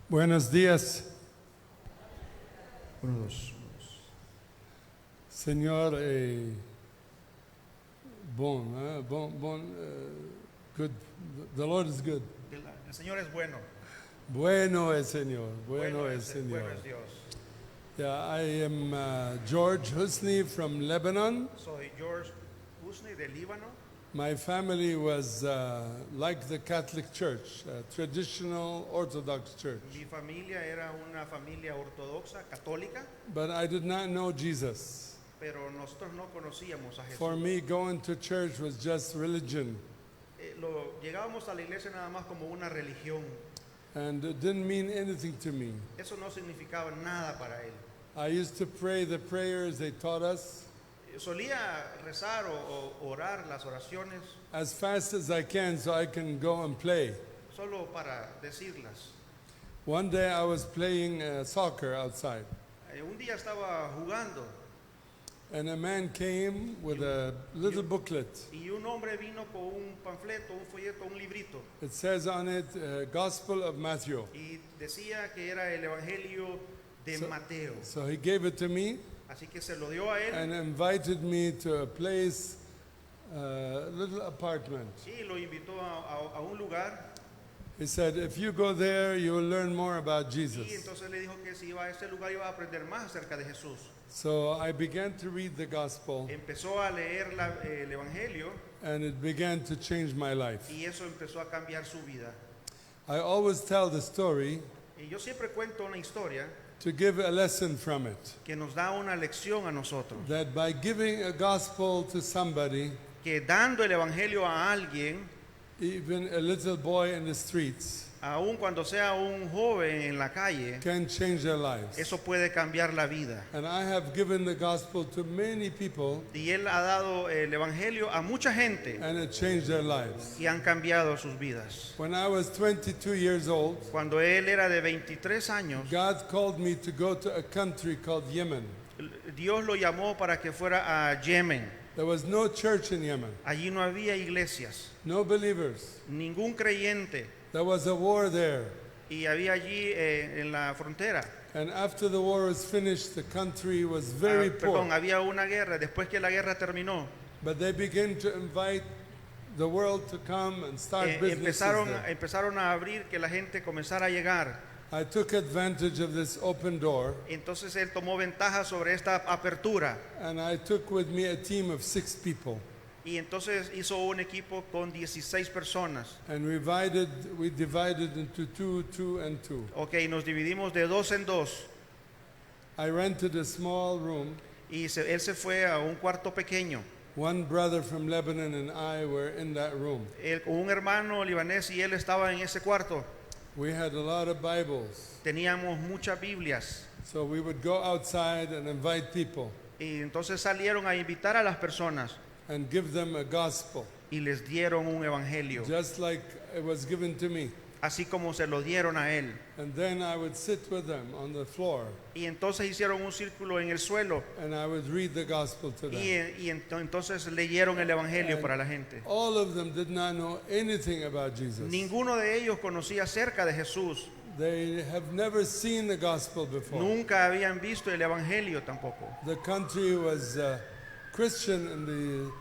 Buenos días, Uno, dos. Señor. Good. The Lord is good. El Señor es bueno. Bueno es Señor. Bueno es Señor. Bueno es Dios. Yeah, I am George Husni from Lebanon. Soy George Husni de Líbano. My family was like the Catholic Church, a traditional Orthodox church. Mi familia era una familia ortodoxa, católica, But I did not know Jesus. pero nosotros no conocíamos a Jesús. For me, going to church was just religion. Llegábamos a la iglesia nada más como una religión. And it didn't mean anything to me. Eso no significaba nada para él. I used to pray the prayers they taught us Solía rezar o orar las oraciones as fast as I can so I can go and play. solo para decirlas. One day I was playing soccer outside, Un día estaba jugando and a man came with a little booklet. y un hombre vino con un panfleto, un folleto, un librito It says on it, Gospel of Matthew. y decía que era el Evangelio de Mateo. So he gave it to me Así que se lo dio a él and invited me to a place, little apartment. y lo invitó a un lugar He said, if you go there, you will learn more about y Jesus. entonces le dijo que si iba a ese lugar iba a aprender más acerca de Jesús. So I began to read the gospel, Empezó a leer el Evangelio and it began to change my life. y eso empezó a cambiar su vida. I always tell the story Y yo siempre cuento una historia to give a lesson from it. que nos da una lección a nosotros. That by giving a gospel to somebody, Que dando el Evangelio a alguien, even a little boy in the streets, aun cuando sea un joven en la calle, can change their lives. eso puede cambiar la vida. And I have given the gospel to many people, Y él ha dado el Evangelio a mucha gente and it changed their lives. y han cambiado sus vidas. When I was 22 years old, Cuando él era de 23 años, God called me to go to a country called Yemen. Dios lo llamó para que fuera a Yemen. There was no church in Yemen, Allí no había iglesias, no believers. ningún creyente. There was a war there. Y había allí en la frontera. And after the war was finished, the country was very poor. Perdón, había una guerra. Después que la guerra terminó, But they began to invite the world to come and start businesses there. empezaron a abrir que la gente comenzara a llegar. I took advantage of this open door, Entonces él tomó ventaja sobre esta apertura and I took with me a team of 6 people. y entonces hizo un equipo con 16 personas. And we divided into two, and two. Ok, nos dividimos de dos en dos I rented a small room. y él se fue a un cuarto pequeño. One brother from Lebanon and I were in that room. Un hermano libanés y él estaba en ese cuarto. We had a lot of Bibles. Teníamos muchas Biblias So we would go outside and invite people y entonces salieron a invitar a las personas and give them a gospel, y les dieron un evangelio, just like it was given to me. así como se lo dieron a él. And then I would sit with them on the floor Y entonces hicieron un círculo en el suelo and I would read the gospel to them. entonces leyeron el evangelio And para la gente. all of them did not know anything about Jesus. Ninguno de ellos conocía acerca de Jesús. They have never seen the gospel before. Nunca habían visto el evangelio tampoco. The country was Christian in the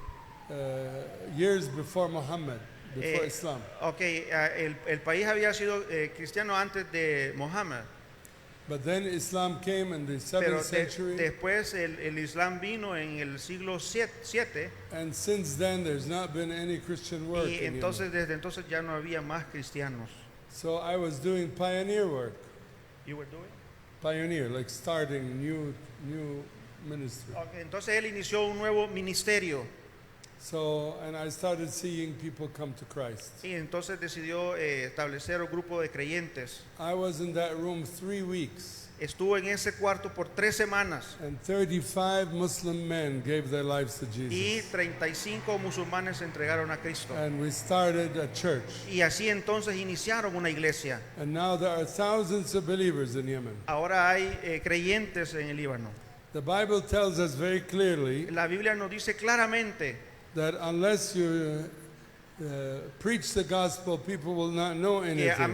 years before Muhammad, before Islam. Ok, el país había sido cristiano antes de Mohammed, But then Islam came in the pero 7th century, después el Islam vino en el siglo 7 and since then there's not been any Christian work. y in entonces Yemen. desde entonces ya no había más cristianos. So I was doing pioneer work, You were doing? pioneer, like starting new ministry. Ok, entonces él inició un nuevo ministerio So, and I started seeing people come to Christ. y entonces decidió establecer un grupo de creyentes. I was in that room 3 weeks, Estuvo en ese cuarto por 3 semanas and 35 Muslim men gave their lives to y Jesus. 35 musulmanes se entregaron a Cristo. And we started a church. Y así entonces iniciaron una iglesia. And now there are thousands of believers in Yemen. Ahora hay creyentes en el Líbano. The Bible tells us very clearly La Biblia nos dice claramente that unless you preach the gospel, people will not know que anything. a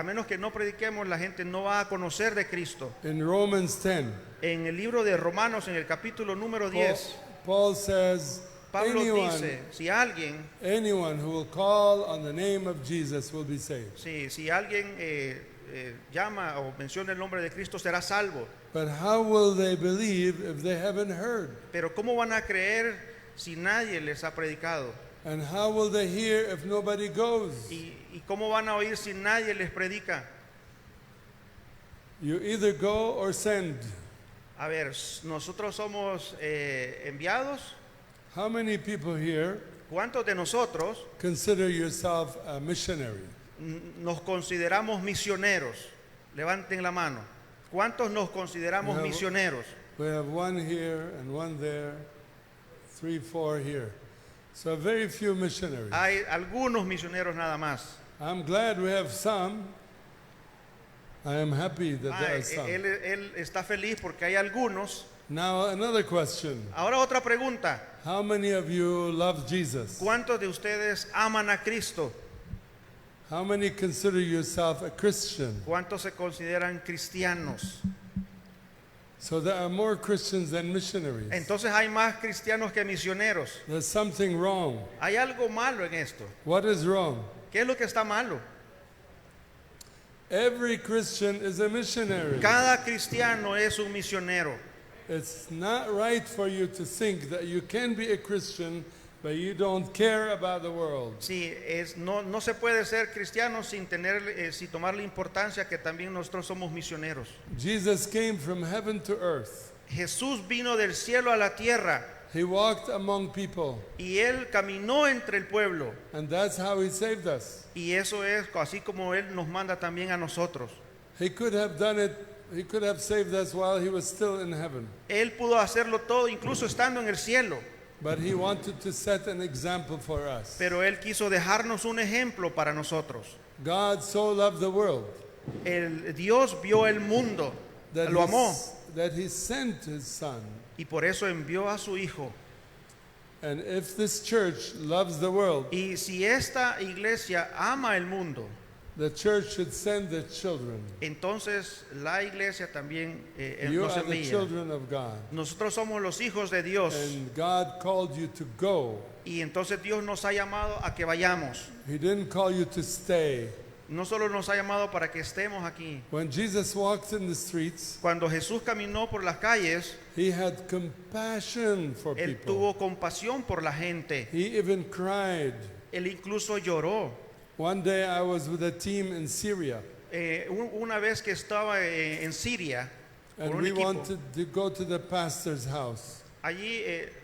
menos que no prediquemos, la gente no va a conocer de Cristo. In Romans 10, En el libro de Romanos, en el capítulo número 10, Paul says, Pablo dice, anyone who will call on the name of Jesus will be saved. si alguien llama o menciona el nombre de Cristo, será salvo. But how will they believe if they haven't heard? Pero ¿cómo van a creer si nadie les ha predicado? And how will they hear if nobody goes? ¿Y cómo van a oír si nadie les predica? You either go or send. A ver, nosotros somos enviados. How many people here ¿Cuántos de nosotros consider yourself a missionary? nos consideramos misioneros? Levanten la mano. ¿Cuántos nos consideramos No. misioneros? We have one here and one there, 3, 4 here. So very few missionaries. Hay algunos misioneros nada más. I'm glad we have some. I am happy that there are some. Él está feliz porque hay algunos. Now another question. Ahora otra pregunta. How many of you love Jesus? ¿Cuántos de ustedes aman a Cristo? How many consider yourself a Christian? ¿Cuántos se consideran cristianos? So there are more Christians than missionaries. Entonces hay más cristianos que misioneros. There's something wrong. Hay algo malo en esto. What is wrong? ¿Qué es lo que está malo? Every Christian is a missionary. Cada cristiano es un misionero. It's not right for you to think that you can be a Christian but you don't care about the world. Sí, no se puede ser cristiano sin tomar la importancia que también nosotros somos misioneros. Jesus came from heaven to earth. Jesús vino del cielo a la tierra He walked among people, y él caminó entre el pueblo, and that's how he saved us. y eso es así como él nos manda también a nosotros. He could have done it, he could have saved us while he was still in heaven. Él pudo hacerlo todo incluso estando en el cielo, But he wanted to set an example for us. pero él quiso dejarnos un ejemplo para nosotros. God so loved the world El Dios vio el mundo, that lo amó, that he sent his son. y por eso envió a su hijo. And if this church loves the world, Y si esta iglesia ama el mundo, the church should send the children. entonces la iglesia también You nos are the envía. children of God. Nosotros somos los hijos de Dios, And God called you to go. y entonces Dios nos ha llamado a que vayamos. He didn't call you to stay. No solo nos ha llamado para que estemos aquí. When Jesus walked in the streets, Cuando Jesús caminó por las calles, he had compassion for él people. tuvo compasión por la gente. He even cried. Él incluso lloró. One day I was with a team in Syria, Una vez que estaba en Siria, and con un we equipo, wanted to go to the pastor's house. allí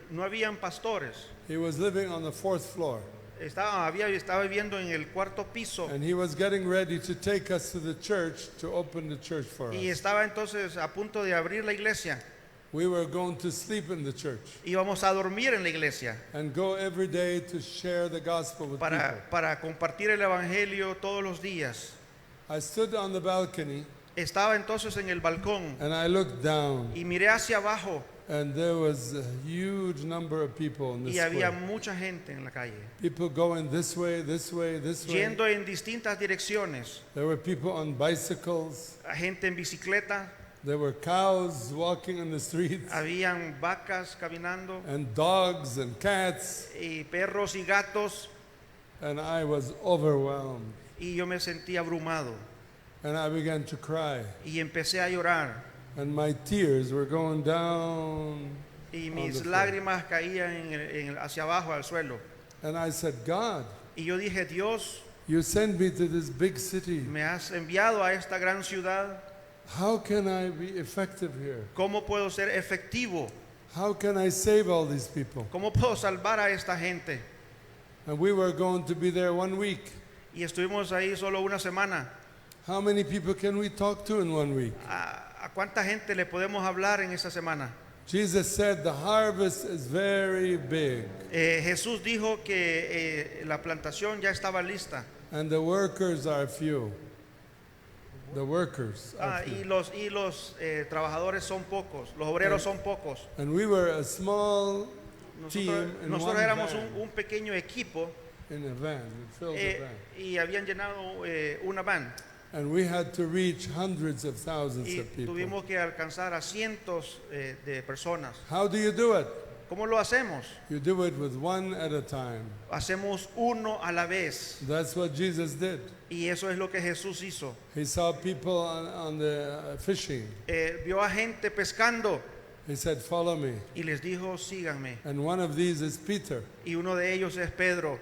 no habían pastores. He was living on the 4th floor, Estaba viviendo en el cuarto piso, and he was getting ready to take us to the church to open the church for y us. estaba entonces a punto de abrir la iglesia. We were going to sleep in the church Íbamos a dormir en la iglesia and go every day to share the gospel with people. para compartir el evangelio todos los días. I stood on the balcony Estaba entonces en el balcón and I looked down, y miré hacia abajo, and there was a huge number of people in the y había square. mucha gente en la calle, People going this way, this way, this way. yendo en distintas direcciones. There were people on bicycles. Gente en bicicleta, There were cows walking on the streets, habían vacas caminando, and dogs and cats, y perros y gatos, and I was overwhelmed. y yo me sentí abrumado And I began to cry, y empecé a llorar, and my tears were going down. y On mis the floor. lágrimas caían hacia abajo al suelo. And I said, God, Y yo dije, Dios, you sent me to this big city. me has enviado a esta gran ciudad. How can I be effective here? ¿Cómo puedo ser efectivo? How can I save all these people? ¿Cómo puedo salvar a esta gente? And we were going to be there 1 week. Y estuvimos ahí solo una semana. How many people can we talk to in 1 week? ¿A cuánta gente le podemos hablar en esa semana? Jesus said the harvest is very big Jesús dijo que la plantación ya estaba lista. and the workers are few. The workers are Y few. los trabajadores son pocos, los obreros son pocos. And we were a small team in Nosotros one éramos van. un pequeño equipo in a van. It filled the van. y habían llenado una van. And we had to reach hundreds of thousands Y of people. tuvimos que alcanzar a cientos de personas. How do you do it? ¿Cómo lo hacemos? You do it with one at a time. Hacemos uno a la vez. That's what Jesus did. Y eso es lo que Jesús hizo. He saw people on the fishing. Vio a gente pescando He said, "Follow me." y les dijo, síganme. And one of these is Peter. Y uno de ellos es Pedro.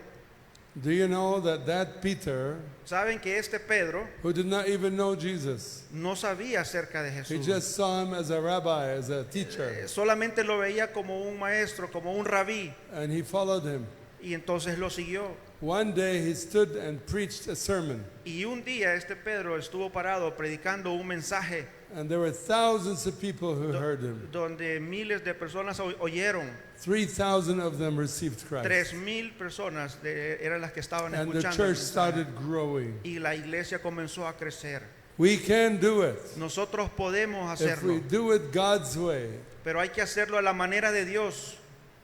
Do you know that Peter, Saben que este Pedro who did not even know Jesus, no sabía acerca de he Jesús. just saw him as a rabbi, as a teacher, Solamente lo veía como un maestro, como un rabí. and he followed him. Y entonces lo siguió. One day he stood and preached a sermon, Y un día este Pedro estuvo parado predicando un mensaje and there were thousands of people who heard him. donde miles de personas oyeron. 3,000 of them received Christ. 3,000 personas eran las que estaban And the escuchando. el church mensaje. started growing. Y la iglesia comenzó a crecer. We can do it Nosotros podemos if we hacerlo, do it God's way. pero hay que hacerlo a la manera de Dios.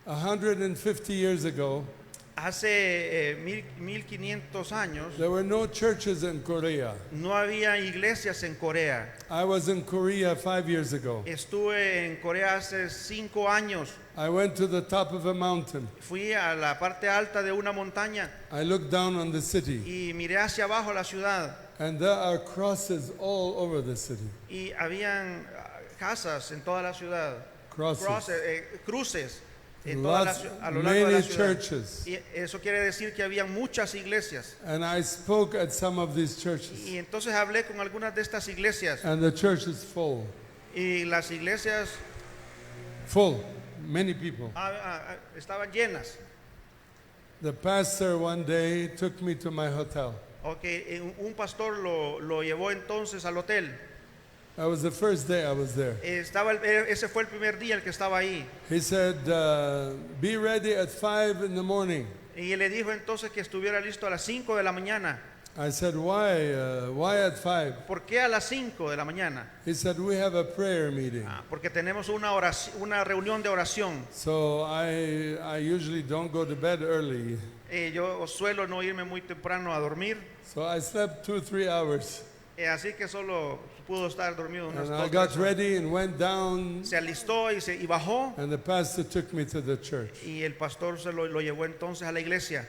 150 years ago, Hace 1500 años there were no churches in Korea. no había iglesias en Corea. I was in Korea 5 years ago. Estuve en Corea hace 5 años. I went to the top of a mountain. Fui a la parte alta de una montaña I looked down on the city, y miré hacia abajo la ciudad and there are crosses all over the city. y habían casas en toda la ciudad, Crosses. cruces en toda la Lots, a lo largo de la many ciudad. churches. Y eso quiere decir que había muchas iglesias. And I spoke at some of these churches, Y entonces hablé con algunas de estas iglesias and the church is full. y las iglesias Full. Many people. estaban llenas. The pastor one day took me to my hotel. Un pastor lo llevó entonces al hotel. That was the first day I was there. Ese fue el primer día el que estaba ahí. He said, be ready at 5 in the morning. Y le dijo entonces que estuviera listo a las 5 de la mañana. I said, why at 5? ¿Por qué a las 5 de la mañana? He said, we have a prayer meeting. Porque tenemos una reunión de oración. So I usually don't go to bed early. Yo suelo no irme muy temprano a dormir. So I slept 2-3 hours. Así que solo pudo estar dormido unas And I 2 got 3 horas. ready and went down, Se alistó y bajó. and the pastor took me to the church. Y el pastor se lo llevó entonces a la iglesia.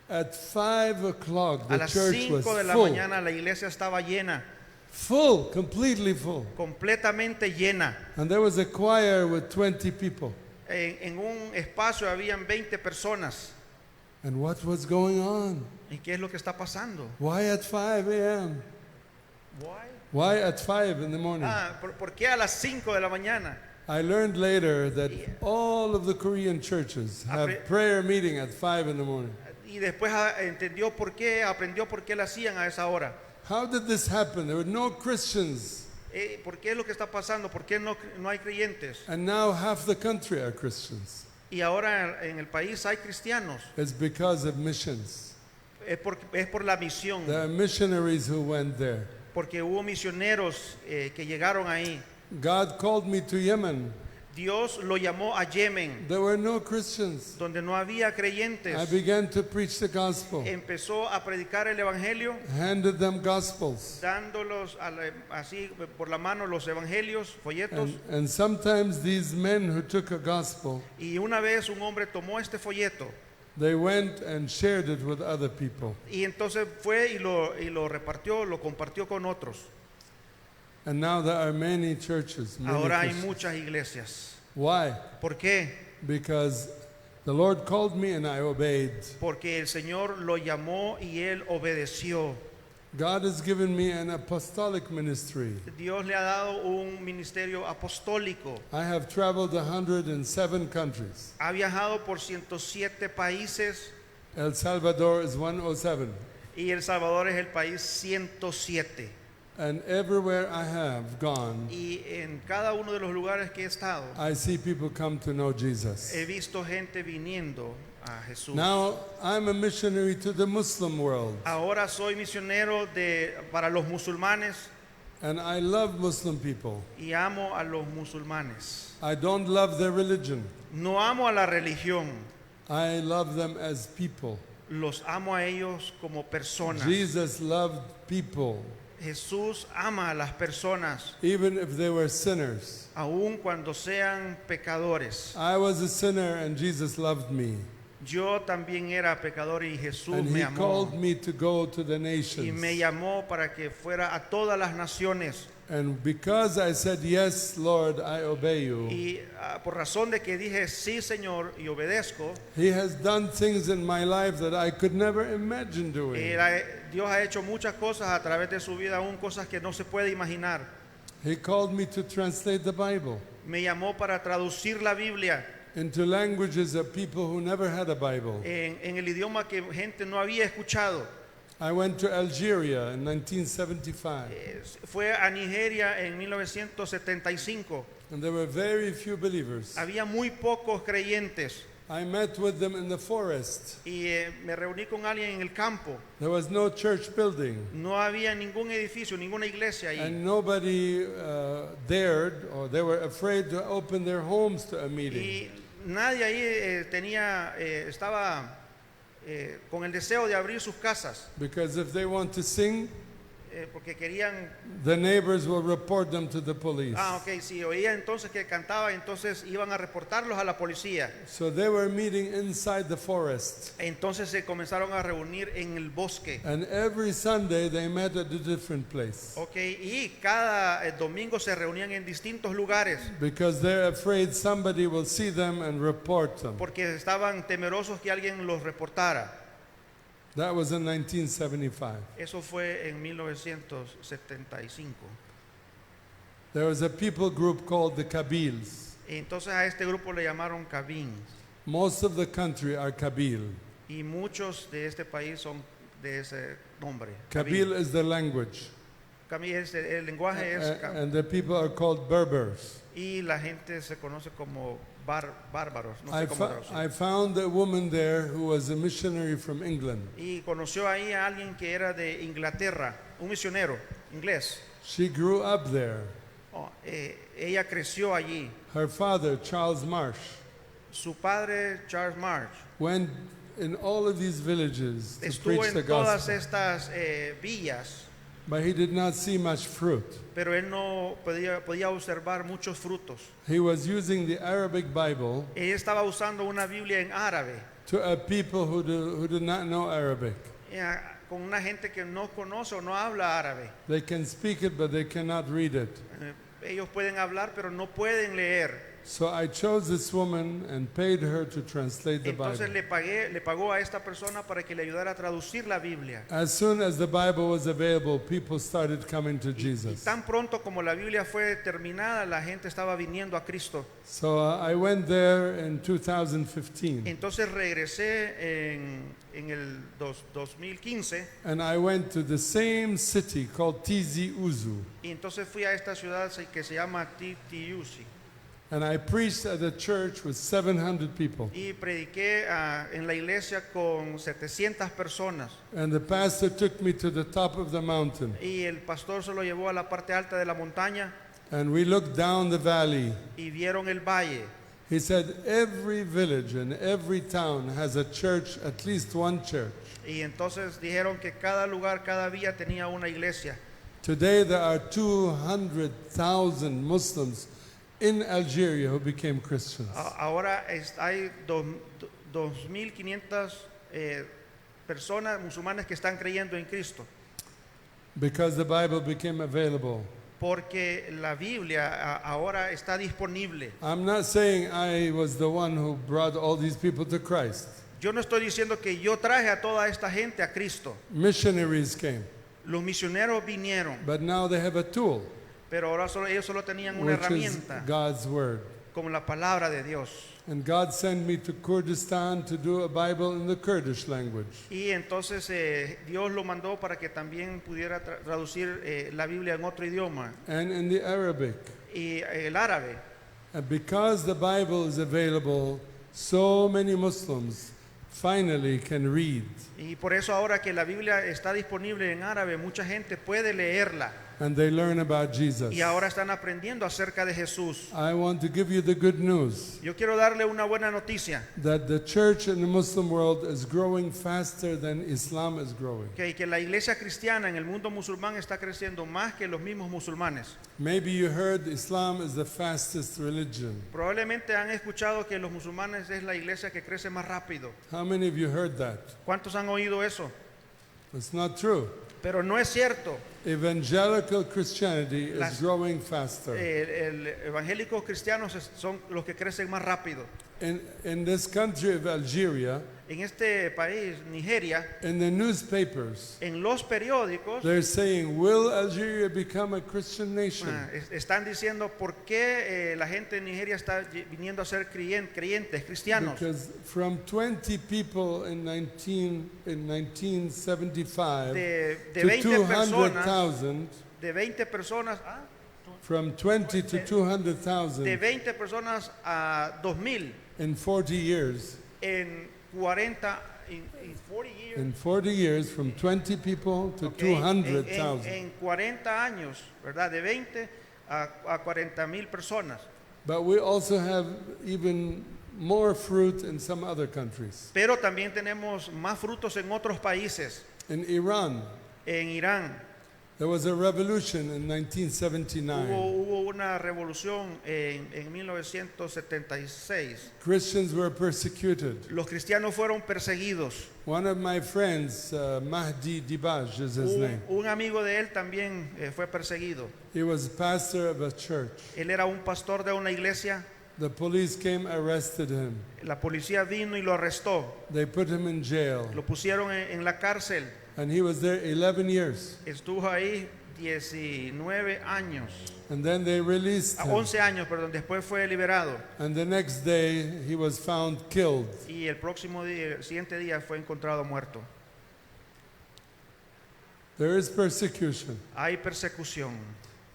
At 5 o'clock, A the las church was 5 de la full. mañana la iglesia estaba llena, Full, completely full. completamente llena. And there was a choir with 20 people. En un espacio habían 20 personas. And what was going on? ¿Y qué es lo que está pasando? Why at 5 a.m.? Why at 5 in the morning? ¿Por qué a las 5 de la mañana? I learned later that all of the Korean churches have prayer meeting at 5 in the morning. Y después aprendió por qué la hacían a esa hora. How did this happen? There were no Christians, ¿Por qué es lo que está pasando? ¿Por qué no hay creyentes? and now half the country are Christians. Y ahora en el país hay cristianos. It's because of missions. Es por la misión. There are missionaries who went there. Porque hubo misioneros que llegaron ahí. God called me to Yemen. Dios lo llamó a Yemen, There were no Christians. donde no había creyentes. I began to preach the gospel, Empezó a predicar el evangelio, handed them gospels. dándolos así por la mano los evangelios, folletos. And sometimes these men who took a gospel, Y una vez un hombre tomó este folleto they went and shared it with other people. y entonces fue y lo repartió, lo compartió con otros. And now there are many churches. Many Ahora hay Christians. muchas iglesias. Why? ¿Por qué? Because the Lord called me and I obeyed. Porque el Señor lo llamó y él obedeció. God has given me an apostolic ministry. Dios le ha dado un ministerio apostólico. I have traveled 107 countries. Ha viajado por 107 países El Salvador is 107. y El Salvador es el país 107. And everywhere I have gone, Y en cada uno de los lugares que he estado, I see people come to know Jesus. he visto gente viniendo a Jesús. Now, I'm a missionary to the Muslim world, Ahora soy misionero para los musulmanes and I love Muslim people. y amo a los musulmanes. I don't love their religion. No amo a la religión, I love them as people. los amo a ellos como personas. Jesus loved people, Jesús ama a las personas, even if they were sinners. aun cuando sean pecadores. I was a sinner and Jesus loved me. Yo también era pecador y Jesús And me he amó. called me to go to the Y me nations. llamó para que fuera a todas las naciones. And because I said, yes, Lord, I obey you, Y por razón de que dije sí, Señor, y obedezco, he has done things in my life that I could never imagine doing. Dios ha hecho muchas cosas a través de su vida, aún cosas que no se puede imaginar. He called me to translate the Bible Me llamó para traducir la Biblia into languages of people who never had a Bible. en el idioma que gente no había escuchado. I went to Algeria in 1975, Fue a Nigeria en 1975. and there were very few believers. Había muy pocos creyentes. I met with them in the forest. Y me reuní con alguien en el campo. There was no church building, No había ningún edificio, ninguna iglesia ahí. and nobody dared, or they were afraid to open their homes to a meeting. Y nadie ahí estaba con el deseo de abrir sus casas, Because if they want to sing, porque querían. the neighbors will report them to the police. Ok, si oía entonces que cantaba, entonces iban a reportarlos a la policía. So they were meeting inside the forest. Entonces se comenzaron a reunir en el bosque. And every Sunday they met at a different place. Ok, y cada domingo se reunían en distintos lugares Because they're afraid somebody will see them and report them. porque estaban temerosos que alguien los reportara. That was in 1975. Eso fue en 1975. There was a people group called the Kabyles. Entonces a este grupo le llamaron Cabín. Most of the country are Kabyl. Y muchos de este país son de ese nombre. Kabyl is the language. El lenguaje es And the people are called Berbers. y la gente se conoce como bárbaros. No I, sé cómo fo- traducir. I found a woman there who was a missionary from England. Y conoció ahí a alguien que era de Inglaterra, un misionero inglés. She grew up there. Ella creció allí. Her father, Charles Marsh, Su padre, Charles March, went in all of these villages to estuvo preach the en todas gospel. estas villas, But he did not see much fruit. pero él no podía observar muchos frutos. He was using the Arabic Bible Él estaba usando una Biblia en árabe, to a people who do not know Arabic. con una gente que no conoce o no habla árabe. They can speak it, but they cannot read it. Ellos pueden hablar, pero no pueden leer. So I chose this woman and paid her to translate the Entonces Bible. le pagó a esta persona para que le ayudara a traducir la Biblia. As soon as the Bible was available, people started coming to Y Jesus. tan pronto como la Biblia fue terminada, la gente estaba viniendo a Cristo. So I went there in 2015, Entonces regresé en el 2015 and I went to the same city called Tizi Ouzou, y entonces fui a esta ciudad que se llama Titiusi and I preached at a church with 700 people. y prediqué en la iglesia con 700 personas And the pastor took me to the top of the mountain, y el pastor se lo llevó a la parte alta de la montaña and we looked down the valley. y vieron el valle. He said, every village and every town has a church, at least one church. Y entonces dijeron que cada lugar, cada villa tenía una iglesia. Today there are 200,000 Muslims in Algeria who became Christians. Ahora hay 2.500 personas musulmanes que están creyendo en Cristo. Because the Bible became available. Porque la Biblia ahora está disponible. I'm not saying I was the one who brought all these people to Christ. Yo no estoy diciendo que yo traje a toda esta gente a Cristo. Missionaries came, Los misioneros vinieron, but now they have a tool, pero ahora ellos solo tenían una which is herramienta, God's Word. como la palabra de Dios. And God sent me to Kurdistan to do a Bible in the Kurdish language. Y entonces Dios lo mandó para que también pudiera traducir la Biblia en otro idioma, And in the Arabic. y el árabe. And because the Bible is available, so many Muslims finally can read. Y por eso ahora que la Biblia está disponible en árabe, mucha gente puede leerla. and they learn about Jesus. y ahora están aprendiendo acerca de Jesús. I want to give you the good news Yo quiero darle una buena noticia, that the church in the Muslim world is growing faster than Islam is growing. que la iglesia cristiana en el mundo musulmán está creciendo más que los mismos musulmanes. Maybe you heard Islam is the fastest religion. Probablemente han escuchado que los musulmanes es la iglesia que crece más rápido. How many of you heard that? ¿Cuántos han oído eso? It's not true. Pero no es cierto. Evangelical Christianity is Las- growing faster. El evangélicos cristianos son los que crecen más rápido. In this country of Algeria, En este país, Nigeria, in the newspapers, en los periódicos they're saying, will Algeria become a Christian nation? están diciendo por qué la gente en Nigeria está viniendo a ser creyentes, cristianos. Because from 20 people in 1975 De to 20 personas, 200,000, de 20 personas, from 20 to de 200,000 20 personas a 2000 in 40 years. en 40 years. In 40 years, from 20 people to Ok, en 200,000. 40 años, ¿verdad? De 20 a 40,000 personas. But we also have even more fruit in some other countries. Pero también tenemos más frutos en otros países. In Iran, En Irán there was a revolution in 1979. hubo una revolución en 1976. Christians were persecuted. Los cristianos fueron perseguidos. One of my friends, Mahdi Dibaj is his name. Un amigo de él también fue perseguido. He was pastor of a church. Él era un pastor de una iglesia. The police came, arrested him. La policía vino y lo arrestó. They put him in jail. Lo pusieron en la cárcel. And he was there 11 years. Estuvo ahí 19 años. And then they released him. 11 años, perdón. Después fue liberado. And the next day, he was found killed. Y el próximo día, el siguiente día fue encontrado muerto. There is persecution, Hay persecución,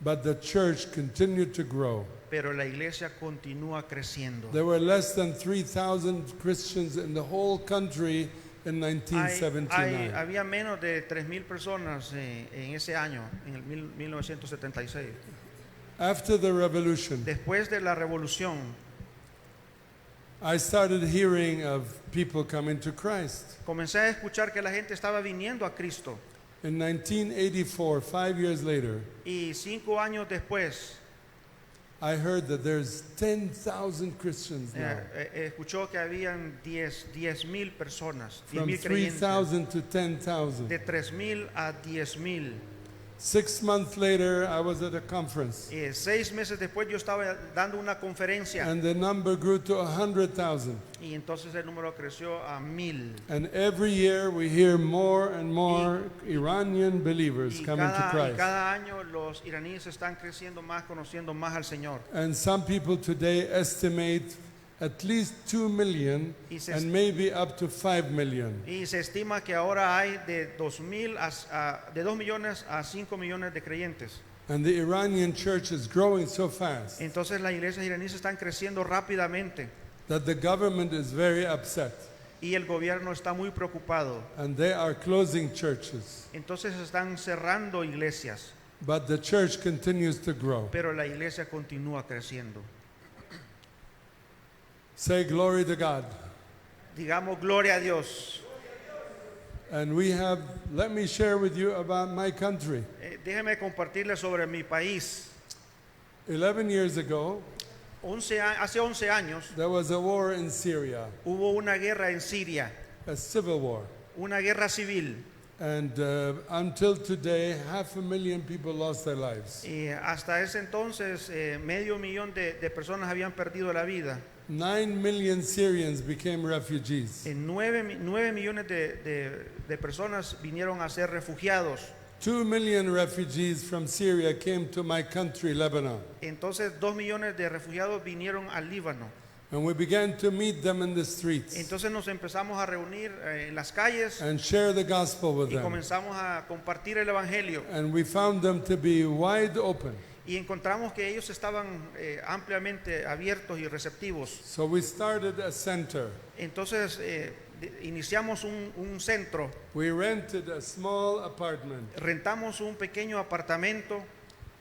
but the church continued to grow. pero la iglesia continúa creciendo. There were less than 3,000 Christians in the whole country in 1979. Había menos de 3,000 personas en ese año, en el 1976. After the revolution, Después de la revolución, I started hearing of people coming to Christ. comencé a escuchar que la gente estaba viniendo a Cristo. In 1984, 5 years later, Y 5 años después, I heard that there's 10,000 Christians now. escuchó que habían 10,000 personas, From 10,000 creyentes, 3,000 to 10,000. de 3,000 a 10,000. 6 months later, I was at a conference, 6 meses después yo estaba dando una conferencia and the number grew to 100,000. y entonces el número creció a 1,000. And every year we hear more and more Iranian believers Y coming to Christ. cada año los iraníes están creciendo más, conociendo más al Señor. And some people today estimate at least 2 million Y se and maybe up to 5 million. Y se estima que ahora hay de 2 millones a 5 millones de creyentes. And the Iranian church is growing so fast Entonces las iglesias iraníes están creciendo rápidamente that the government is very upset y el gobierno está muy preocupado. and they are closing churches. Entonces están cerrando iglesias, But the church continues to grow. pero la iglesia continúa creciendo. Say glory to God. Digamos gloria a Dios. And we have, let me share with you about my country. Déjeme compartirles sobre mi país. 11 years ago, Hace 11 años there was a war in Syria, hubo una guerra en Siria, a civil war. una guerra civil. And until today, 500,000 people lost their lives. Y hasta ese entonces, 500,000 de personas habían perdido la vida. 9 million Syrians became refugees. 9 millones de personas vinieron a ser refugiados. 2 million refugees from Syria came to my country, Lebanon. Entonces 2 millones de refugiados vinieron al Líbano. And we began to meet them in the streets Entonces nos empezamos a reunir en las calles and share the gospel with y them. comenzamos a compartir el Evangelio. And we found them to be wide open. Y encontramos que ellos estaban ampliamente abiertos y receptivos. So we started a center. Entonces iniciamos un centro, we rented a small apartment, rentamos un pequeño apartamento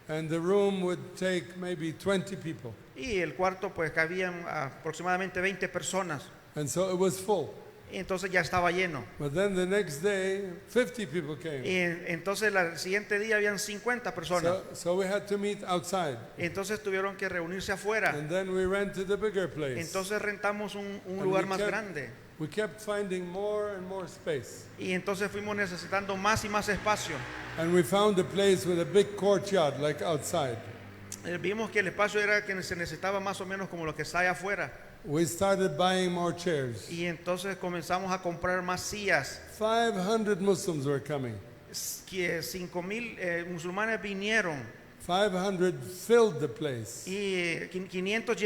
and the room would take maybe 20 people. y el cuarto pues cabían aproximadamente 20 personas. And so it was full. Y entonces ya estaba lleno. But then the next day, 50 people came. Y entonces el siguiente día habían 50 personas. So we had to meet outside. Entonces tuvieron que reunirse afuera. And then we rented a bigger place. Entonces rentamos un And lugar más grande. we kept finding more and more space. Y entonces fuimos necesitando más y más espacio. And we found a place with a big courtyard, like outside. Vimos que el espacio era que se necesitaba más o menos como lo que está allá afuera. We started buying more chairs. Y entonces comenzamos a comprar más sillas. 500 Muslims were coming. Que 5,000 musulmanes vinieron 500 filled the place. y 500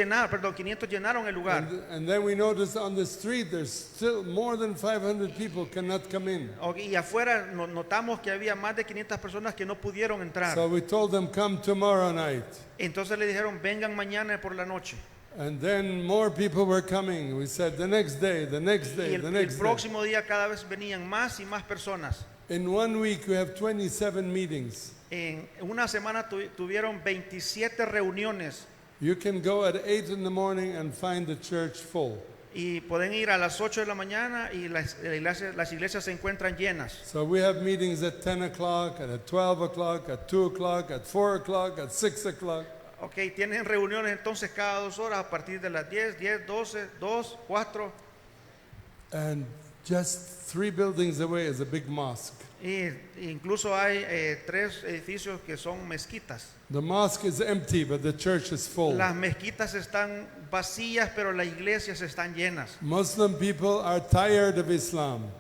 llenaron el lugar. And then we noticed on the street there's still more than 500 people cannot come in. Y afuera notamos que había más de 500 personas que no pudieron entrar. So we told them, come tomorrow night. Entonces le dijeron, vengan mañana por la noche. And then more people were coming. We said the next day, the next Y day, el the next day. próximo día cada vez venían más y más personas. In 1 week we have 27 meetings. En una semana tuvieron 27 reuniones You can go at 8 in the morning and find the church full. y pueden ir a las 8 de la mañana y las iglesias se encuentran llenas. So we have meetings at 10 o'clock, and at 12 o'clock, at 2 o'clock, at 4 o'clock, at 6 o'clock. Ok, tienen reuniones entonces cada 2 horas a partir de las 10, 12, 2, 4. And just 3 buildings away is a big mosque. Y incluso hay 3 edificios que son mezquitas. The mosque is empty, but the church is full. Las mezquitas están vacías, pero las iglesias están llenas. Muslim people are tired of Islam.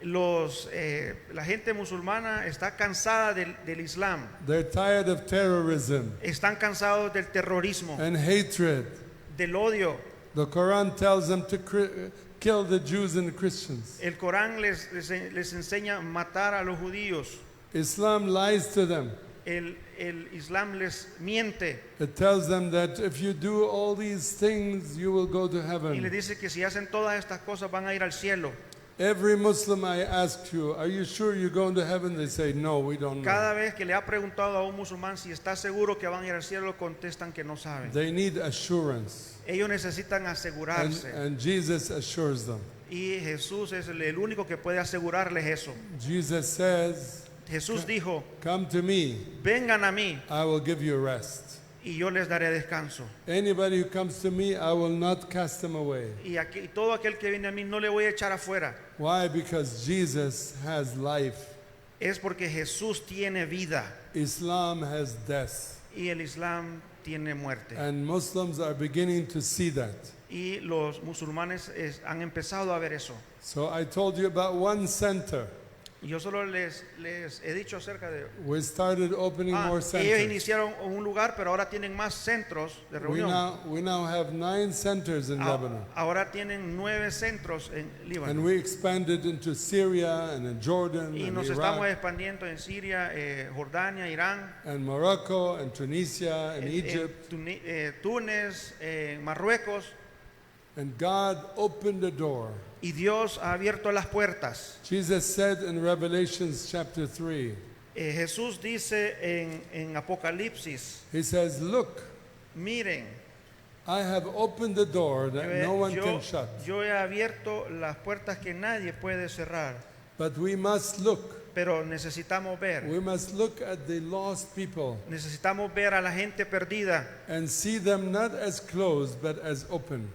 La gente musulmana está cansada del Islam. They're tired of terrorism Están cansados del terrorismo, and hatred. del odio. The Quran tells them to kill the Jews and the Christians. El Corán les enseña matar a los judíos. Islam lies to them. El Islam les miente It tells them that if you do all these things, you will go to y les heaven. dice que si hacen todas estas cosas van a ir al cielo. Every Muslim I ask you, are you sure you're going to heaven? They say, no, we don't know. Cada vez que le ha preguntado a un musulmán si está seguro que van a ir al cielo, contestan que no saben. They need assurance. Ellos necesitan And, asegurarse. and Jesus assures them. Y Jesús es el único que puede asegurarles eso. Jesus says, Jesús dijo, come to me, vengan a mí I will give you rest. y yo les daré descanso. Anybody who comes to me, I will not cast them away. Y todo aquel que viene a mí no le voy a echar afuera. Why? Because Jesus has life. Es porque Jesús tiene vida Islam has death. y el Islam tiene muerte. And Muslims are beginning to see that. Y los musulmanes han empezado a ver eso. So I told you about one center. Yo solo les he dicho acerca de... We started opening more ellos centers. iniciaron un lugar, pero ahora tienen más centros de We reunión. now have 9 centers in Lebanon. Ahora tienen 9 centros en And Líbano. we expanded into Syria and in Jordan Y and nos estamos Iraq expandiendo en Siria, Jordania, Irán, and Morocco and Tunisia and Egypt. Túnez, Marruecos. And God opened the door. Y Dios ha abierto las puertas. Jesus said in Revelations chapter 3, Jesús dice en Apocalipsis, He says, look, miren, I have opened the door that no one can shut. yo he abierto las puertas que nadie puede cerrar, But we must look. pero necesitamos ver. We must look at the lost people Necesitamos ver a la gente perdida. and see them not as closed but as open.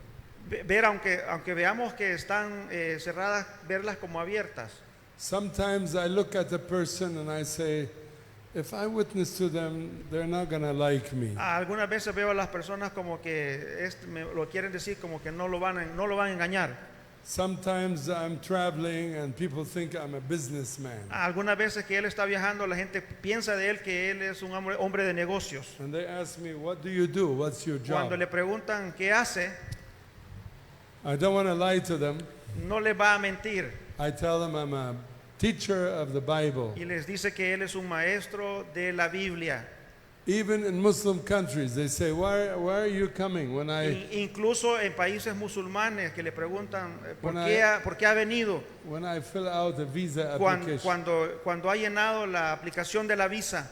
Ver, aunque veamos que están cerradas, verlas como abiertas. Sometimes I look at a person and I say, if I witness to them, they're not going to like me. Algunas veces veo a las personas como que lo quieren decir como que no lo van a engañar. Sometimes I'm traveling and people think I'm a businessman. Algunas veces que él está viajando, la gente piensa de él que él es un hombre de negocios. And they ask me, what do you do? What's your job? Cuando le preguntan qué hace, I don't want to lie to them. no les va a mentir I tell them I'm a teacher of the Bible. y les dice que él es un maestro de la Biblia. Even in Muslim countries, they say, why are you coming? When Incluso en países musulmanes que le preguntan When por qué ha venido I fill out a visa application, cuando ha llenado la aplicación de la visa.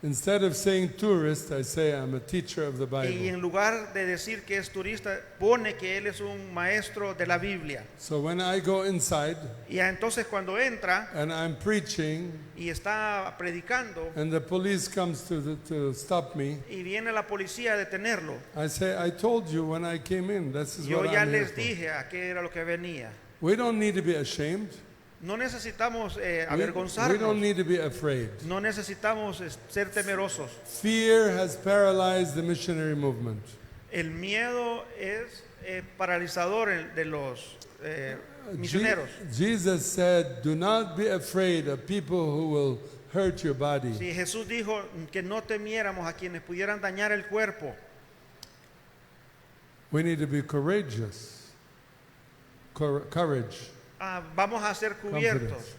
instead of saying tourist, I say I'm a teacher of the Y Bible. en lugar de decir que es turista, pone que él es un maestro de la Biblia. So when I go inside Y entonces cuando entra and I'm preaching y está predicando and the police comes to stop me, y viene la policía a detenerlo, I say, I told you when I came in, this is yo what ya I'm here les for. dije a qué era lo que venía. We don't need to be ashamed. No necesitamos We avergonzarnos. don't need to be afraid. No necesitamos ser temerosos. Fear has paralyzed the missionary movement. El miedo es paralizador de los misioneros. Jesus said, do not be afraid of people who will hurt your body. Sí, Jesús dijo que no temiéramos a quienes pudieran dañar el cuerpo. We need to be courageous. Courage. Vamos a ser cubiertos. Confidence.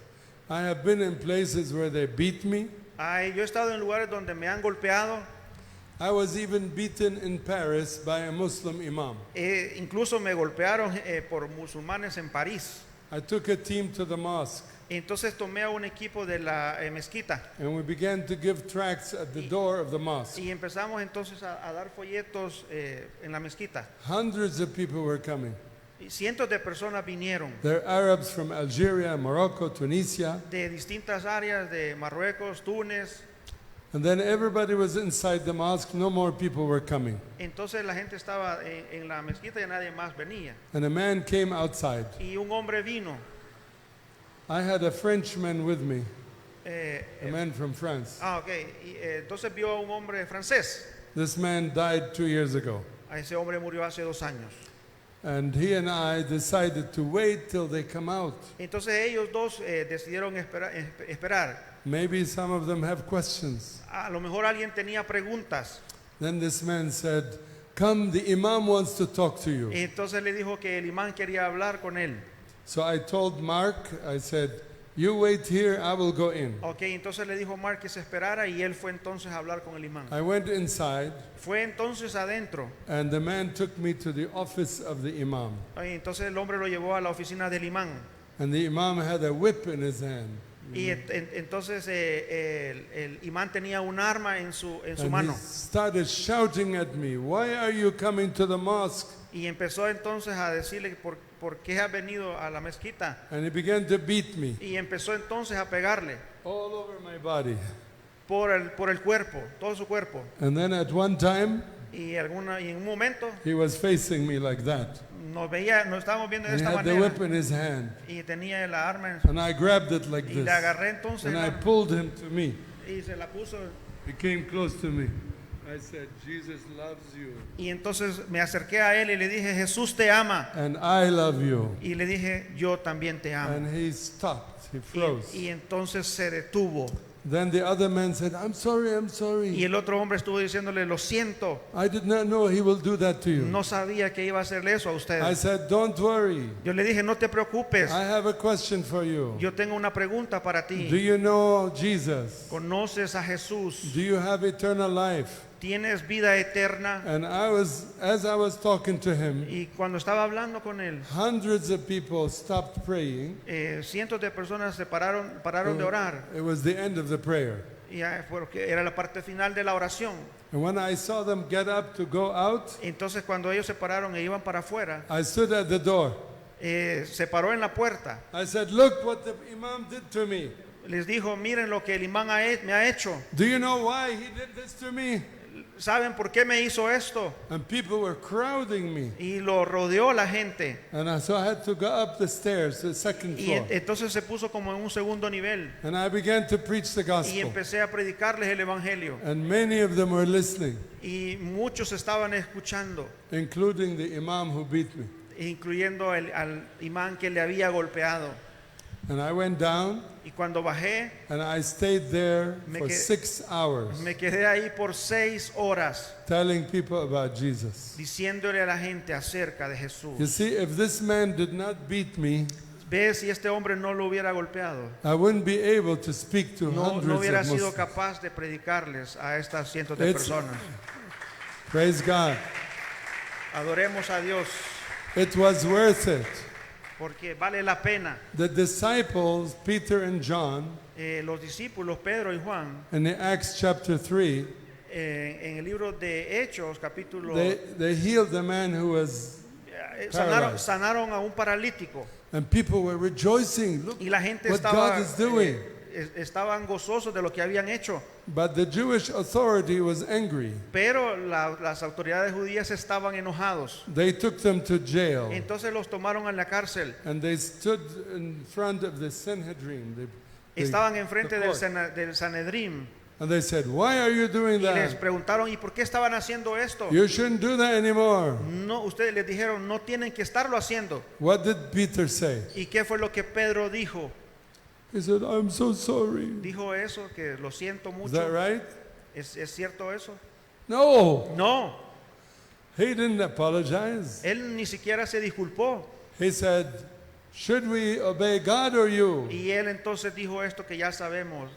I have been in places where they beat me. Yo he estado en lugares donde me han golpeado. I was even beaten in Paris by a Muslim imam. Incluso me golpearon por musulmanes en París. I took a team to the mosque Entonces tomé a un equipo de la mezquita and we began to give tracts at the door of the mosque. y empezamos entonces a dar folletos en la mezquita. Hundreds of people were coming. Y cientos de personas vinieron They're Arabs from Algeria, Morocco, Tunisia. de distintas áreas de Marruecos, Túnez. And then everybody was inside the mosque. No more people were coming. Entonces la gente estaba en la mezquita y nadie más venía. And a man came outside. Y un hombre vino. I had a Frenchman with me, eh, a man from France. Ok. Y, entonces vio a un hombre francés. This man died 2 years ago. A ese hombre murió hace 2 años. And he and I decided to wait till they come out. Entonces ellos dos decidieron esperar. Maybe some of them have questions. A lo mejor alguien tenía preguntas. Then this man said, come, the imam wants to talk to you. Entonces le dijo que el imán quería hablar con él. So I told Mark, I said, you wait here, I will go in. Ok, entonces le dijo Mark que se esperara y él fue entonces a hablar con el imán. I went inside Fue entonces adentro. and the man took me to the office of the imam. Y entonces el hombre lo llevó a la oficina del imán. And the imam had a whip in his hand. Y entonces el imán tenía un arma en su And mano. he started shouting at me, why are you coming to the mosque? Y empezó entonces a decirle por qué ha venido a la mezquita. And he began to beat me Y empezó entonces a pegarle all over my body. por el cuerpo, todo su cuerpo. And then at one time, Y en un momento he was facing me like that. nos estábamos viendo de And he esta had the manera. whip in his hand. Y tenía la arma en And I grabbed it like y this. le agarré entonces And la I arma pulled him to me. y se la puso. He came close to me. I said, Jesus loves you. Y entonces me acerqué a él y le dije, Jesús te ama. And I love you. Y le dije, yo también te amo. And he stopped. He froze. Y entonces se detuvo. Then the other man said, I'm sorry, I'm Y sorry. el otro hombre estuvo diciéndole, lo siento, I did not know he will do that to you. no sabía que iba a hacerle eso a usted. I said, don't worry. Yo le dije, no te preocupes, I have a question for you. yo tengo una pregunta para Do ti. you know Jesus? ¿Conoces a Jesús? Do you have eternal life? ¿Tienes vida eterna? And as I was talking to him, Y cuando estaba hablando con él, hundreds of people stopped praying. cientos de personas se pararon de orar. It was the end of the prayer. Y porque era la parte final de la oración. And when I saw them get up to go out, Entonces cuando ellos se pararon e iban para afuera, I stood at the door. se paró en la puerta. I said, look what the imam did to me. Les dijo, miren lo que el imán me ha hecho. Do you know why he did this to me? ¿Saben por qué me hizo esto? And people were crowding me. Y lo rodeó la gente. And so I had to go up the stairs, the second Y floor. entonces se puso como en un segundo nivel. And I began to preach the Y gospel. empecé a predicarles el evangelio. And many of them were listening, Y muchos estaban escuchando, including the imam who beat me. incluyendo al imán que le había golpeado. And I went down Y cuando bajé, and I stayed there Me for que- 6 hours me quedé ahí por 6 horas telling people about Jesus. diciéndole a la gente acerca de Jesús. You see, if this man did not beat me, Ve si este hombre no lo hubiera golpeado. I wouldn't be able to speak to No hundreds hubiera of sido Muslims. capaz de predicarles a estas cientos de It's- personas. Praise God. Adoremos a Dios It was worth it. porque vale la pena. The disciples, Peter and John, Los discípulos Pedro y Juan in the Acts chapter 3, en el libro de Hechos capítulo they healed the man who was, sanaron a un paralítico and people were rejoicing. Look y la gente what estaba God is doing. estaban gozosos de lo que habían hecho, But the Jewish authority was angry. pero las autoridades judías estaban enojados. They took them to jail, Entonces los tomaron en la cárcel. and they stood in front of the Sanhedrin. Estaban enfrente the del court. del Sanedrín And they said, "Why are you doing y les that? preguntaron, ¿y por qué estaban haciendo esto? You shouldn't do that anymore." No, ustedes les dijeron, no tienen que estarlo haciendo. What did Peter say? ¿Y qué fue lo que Pedro dijo? He said, "I'm so sorry." Dijo eso, que lo siento Is mucho. that right? ¿Es cierto eso? No, No, he didn't apologize. él ni siquiera se disculpó. He said, "Should we obey God or you?" Y él entonces dijo esto que ya sabemos,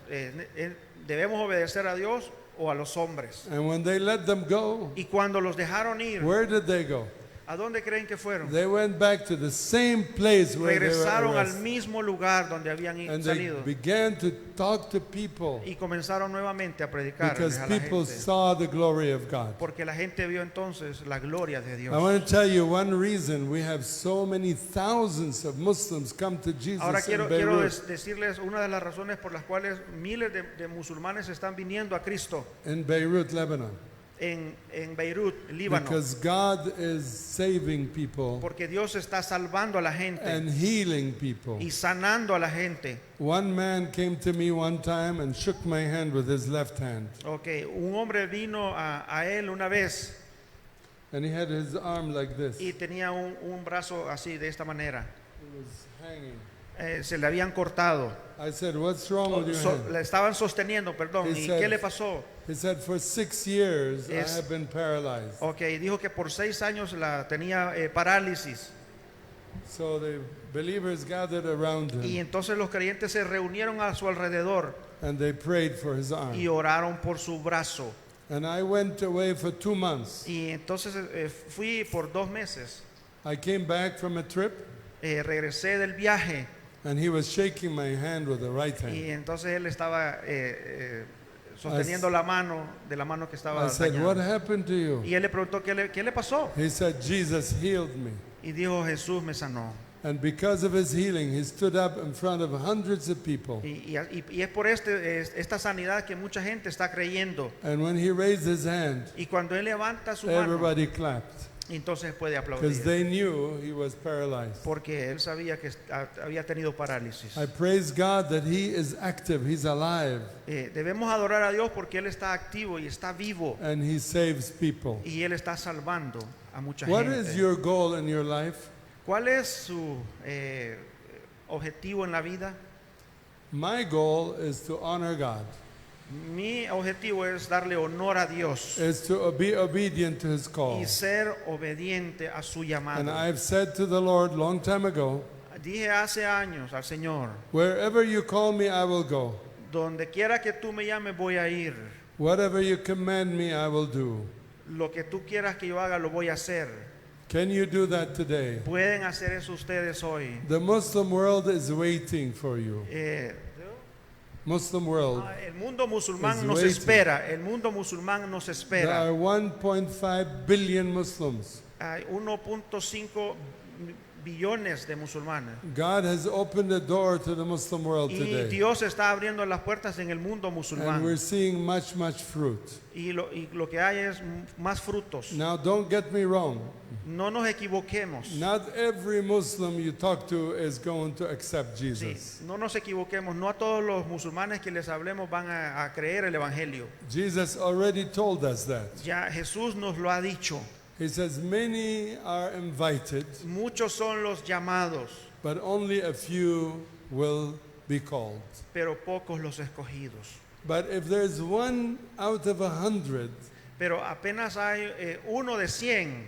debemos obedecer a Dios o a los hombres. And when they let them go, Y cuando los dejaron ir, where did they go? ¿a dónde creen que fueron? They went back to the same place where they were Regresaron al arrested. mismo lugar donde habían And they salido began to talk to people y comenzaron nuevamente a predicar because a la people gente, saw the glory of God. porque la gente vio entonces la gloria de I Dios. want to tell you one reason we have so many thousands of Muslims come to Ahora Jesus in quiero Beirut, decirles una de las razones por las cuales miles de musulmanes están viniendo a Cristo in Beirut, Lebanon, en Beirut, Líbano, because God is saving people porque Dios está salvando a la gente and healing people. y sanando a la gente. One man came to me one time and shook my hand with his left hand, Okay, un hombre vino a él una vez and he had his arm like this. y tenía un brazo así, de esta manera. It was hanging. Se le habían cortado. I said, "What's wrong with your hand?" Le estaban sosteniendo, perdón. He ¿Y said- qué le pasó? He said, "For 6 years I Es- have been paralyzed." Okay, dijo que por 6 años tenía parálisis. So the believers gathered around Y him entonces los creyentes se reunieron a su alrededor and they prayed for his arm. y oraron por su brazo. And I went away for 2 months. Y entonces fui por 2 meses. I came back from a trip Regresé del viaje and he was shaking my hand with the right hand. y entonces él estaba sosteniendo la mano de la mano que estaba I said, "What dañada. happened to you?" Y él le preguntó qué le pasó. He said, "Jesus healed me." Y dijo, Jesús me sanó. And because of his healing, he stood up in front of hundreds of people. Y es por esta sanidad que mucha gente está creyendo. And when he raised his hand, Y cuando él levanta su mano, everybody clapped entonces puede because aplaudir. they knew he was paralyzed. Porque él sabía que había tenido parálisis. I praise God that he is active, he's alive, Debemos adorar a Dios porque él está activo y está vivo. and he saves people. Y él está salvando a mucha What gente. is your goal in your life? ¿Cuál es su objetivo en la vida? My goal is to honor God, Mi objetivo es darle honor a Dios is to be obedient to his call. y ser obediente a su And llamado. I've said to the Lord long time ago, Dije hace años al Señor, wherever you call me, I will go. donde quiera que tú me llames voy a ir. Whatever you command me, I will do. Lo que tú quieras que yo haga lo voy a hacer. Can you do that today? Pueden hacer eso ustedes hoy. The Muslim world is waiting for you. Muslim world. El mundo musulmán is nos waiting. espera. El mundo musulmán nos There espera. are 1.5 billion Muslims. Hay 1.5 billones de musulmanes. God has opened the door to the Muslim world Y today. Dios está abriendo las puertas en el mundo And we're musulmán. seeing much fruit. Y lo que hay es más frutos. Now, don't get me wrong. No nos equivoquemos. Not every Muslim you talk to is going to accept Sí, Jesus. no nos equivoquemos. No a todos los musulmanes que les hablemos van a creer el evangelio. Jesus already told us that. Ya Jesús nos lo ha dicho. He says, many are invited, Muchos son los llamados, but only a few will be called. pero pocos los escogidos. But if there's one out of 100, Pero apenas hay 1 de 100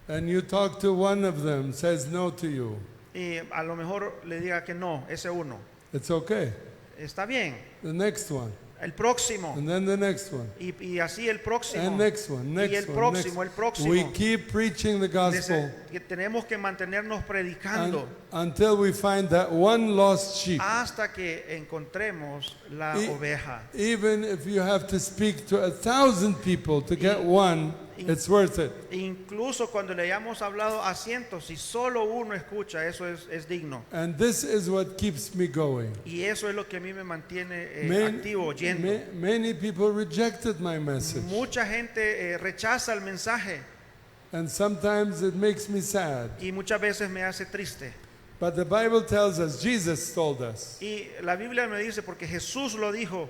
and you talk to one of them, says no to you, y a lo mejor le diga que no, ese uno. It's okay. Está bien. The next one. El próximo. And then the next one. Y así el próximo. And next one. Y el Next one. próximo, el Next. próximo. We keep preaching the gospel Que tenemos que mantenernos predicando until we find that one lost sheep. hasta que encontremos la Y- oveja. Even if you have to speak to 1,000 people to get one, it's worth it. Incluso cuando le hayamos hablado a cientos, si solo uno escucha, eso es digno. And this is what keeps me going. Y eso es lo que a mí me mantiene Man- activo, oyendo. Many people rejected my message, Mucha gente rechaza el mensaje and sometimes it makes me sad. y muchas veces me hace triste. But the Bible tells us, Jesus told us, Y la Biblia me dice, porque Jesús lo dijo,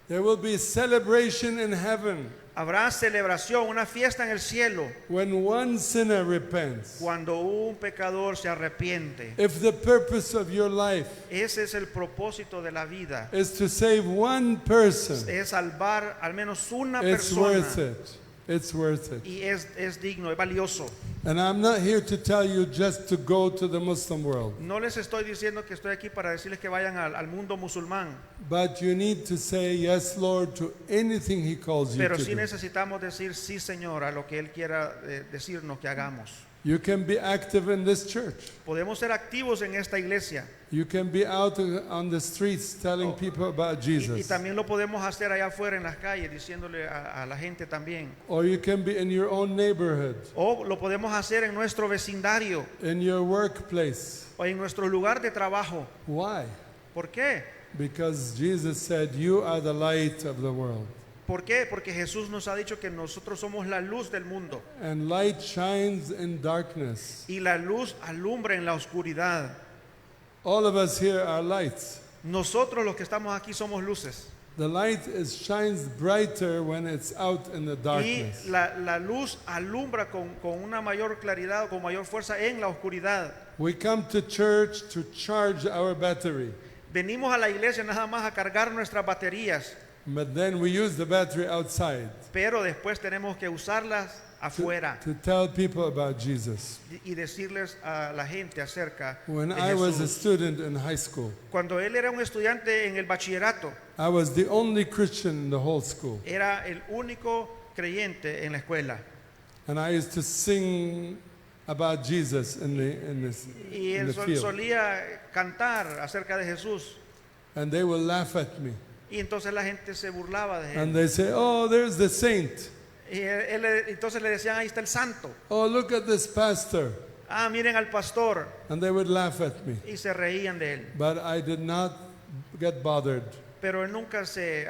there will be celebration in heaven habrá celebración, una fiesta en el cielo, when one sinner repents. cuando un pecador se arrepiente. If the purpose of your life Ese es el propósito de la vida, is to save one person, es salvar al menos una it's persona. worth it. It's worth it. Y es digno, es valioso. And I'm not here to tell you just to go to the Muslim world, No les estoy diciendo que estoy aquí para decirles que vayan al mundo musulmán, but you need to say yes, Lord, to anything He calls you pero to sí do. necesitamos decir sí, Señor, a lo que Él quiera decirnos que hagamos. You can be active in this church. Podemos ser activos en esta iglesia You can be out on the streets telling people about y Jesus. también lo podemos hacer allá afuera en las calles diciéndole a la gente también. Or you can be in your own neighborhood, O lo podemos hacer en nuestro vecindario in your workplace. o en nuestro lugar de trabajo. Why? ¿Por qué? Because Jesus said, you are the light of the world. ¿Por qué? Porque Jesús nos ha dicho que nosotros somos la luz del mundo And light shines in darkness. y la luz alumbra en la oscuridad. All of us here are lights. Nosotros los que estamos aquí somos luces. The light shines brighter when it's out in the Y darkness. la luz alumbra con una mayor claridad, con mayor fuerza en la oscuridad. We come to church to charge our battery, Venimos a la iglesia nada más a cargar nuestras baterías, but then we use the battery outside pero después tenemos que usarlas afuera to tell people about Jesus. y decirles a la gente acerca When de I was a Jesús. student in high school, Cuando él era un estudiante en el bachillerato, I was the only Christian in the whole school. era el único creyente en la escuela. And I used to sing about Jesus in Y the él field. solía cantar acerca de Jesús. And they will laugh at me. Y entonces la gente se burlaba de él. And they say, oh, there's the saint. Y entonces le decían, ahí está el santo. Oh, look at this pastor. Ah, miren al pastor. And they would laugh at me. Y se reían de él. But I did not get bothered. Pero él nunca se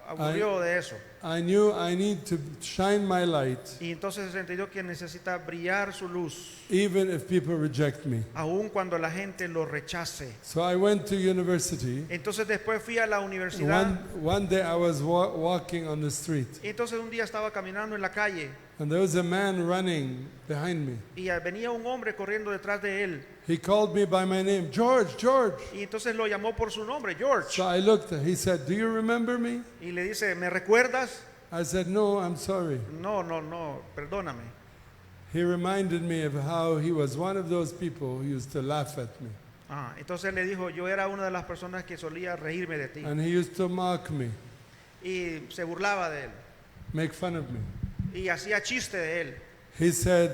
aburrió de eso. I knew I need to shine my light, Y entonces se entendió que necesita brillar su luz, even if people reject me. aun cuando la gente lo rechace. So I went to university. Entonces después fui a la universidad. One day I was walking on the street, Y entonces un día estaba caminando en la calle and there was a man running behind me. y venía un hombre corriendo detrás de él. He called me by my name, George, George. Y entonces lo llamó por su nombre, George. So I looked, he said, do you remember me? Y le dice, ¿me recuerdas? I said, no, I'm sorry. No, perdóname. He reminded me of how he was one of those people who used to laugh at me. Entonces le dijo, yo era una de las personas que solía reírme de ti. And he used to mock me, Y se burlaba de él. make fun of me. Y hacía chiste de él. He said,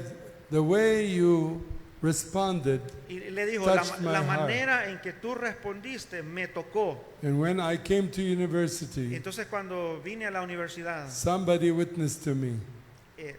the way you responded, Y le dijo, touched my la heart. manera en que tú respondiste me tocó. and when I came to Y university, entonces cuando vine a la universidad, somebody witnessed to me, eh,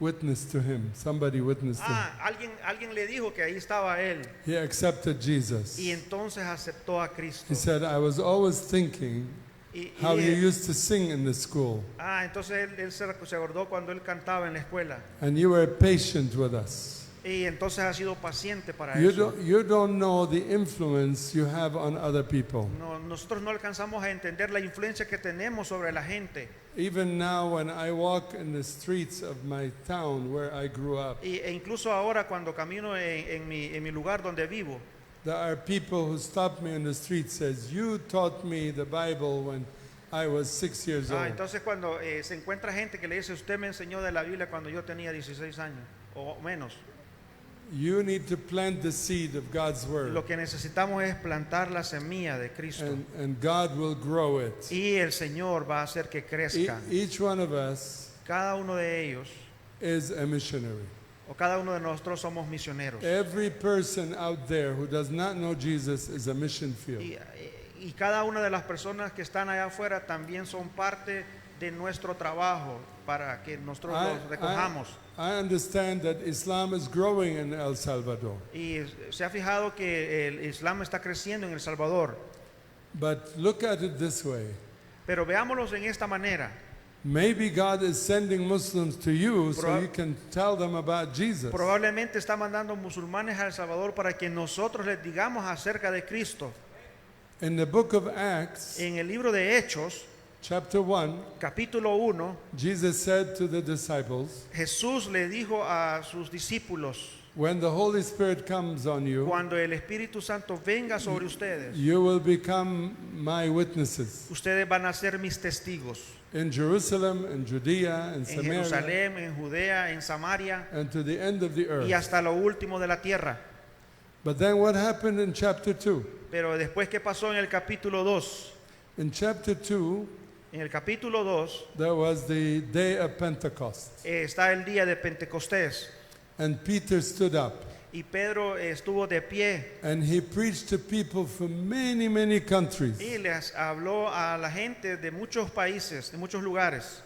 witnessed to him. Somebody witnessed to him. alguien le dijo que ahí estaba él. He accepted Jesus. Y entonces aceptó a Cristo. He said, I was always thinking Y how you dije, used to sing in the school, entonces él se acordó cuando él cantaba en la escuela. and you were patient with us. Y entonces ha sido paciente para You eso. don't know the influence you have on other people. No, nosotros no alcanzamos a entender la influencia que tenemos sobre la gente. Even now, when I walk in the streets of my town where I grew up, E incluso ahora cuando camino en mi lugar donde vivo, there are people who stop me in the street says, "You taught me the Bible when I was 6 years old." entonces cuando se encuentra gente que le dice, usted me enseñó de la Biblia cuando yo tenía 16 años o menos. You need to plant the seed of God's word, Lo que necesitamos es plantar la semilla de Cristo. and God will grow it. Y el Señor va a hacer que crezca. Each one of us Cada uno de ellos, is a missionary. o cada uno de nosotros somos misioneros. Every person out there who does not know Jesus is a mission field. Y cada una de las personas que están allá afuera también son parte de nuestro trabajo para que nosotros los recojamos. I understand that Islam is growing in El Salvador, Y se ha fijado que el Islam está creciendo en El Salvador. but look at it this way. Pero veámoslos en esta manera. Maybe God is sending Muslims to you so you can tell them about Jesus. Probablemente está mandando musulmanes a El Salvador para que nosotros les digamos acerca de Cristo. In the book of Acts, En el libro de Hechos, chapter 1, capítulo 1, Jesus said to the disciples, Jesús le dijo a sus discípulos, when the Holy Spirit comes on you, cuando el Espíritu Santo venga sobre ustedes, you will become my witnesses ustedes van a ser mis testigos in Jerusalem, in Judea, in en Samaria, Jerusalén, en Judea, en Samaria and to the end of the y earth. hasta lo último de la tierra. But then what happened in chapter 2? Pero después, ¿qué pasó en el capítulo 2? In chapter 2, En el capítulo 2 there was the day of Pentecost, está el día de Pentecostés and Peter stood up y Pedro estuvo de pie and he preached to people from many, many countries. y les habló a la gente de muchos países, de muchos lugares.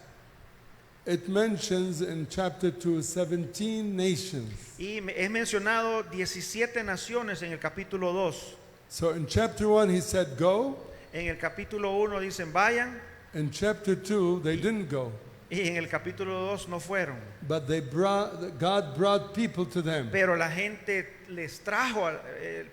It mentions in chapter 2 17 nations. Y es mencionado 17 naciones en el capítulo 2. So in chapter 1 he said go, En el capítulo 1 dicen vayan in chapter 2 they didn't go, y en el capítulo 2 no fueron. but God brought people to them. Pero la gente les trajo,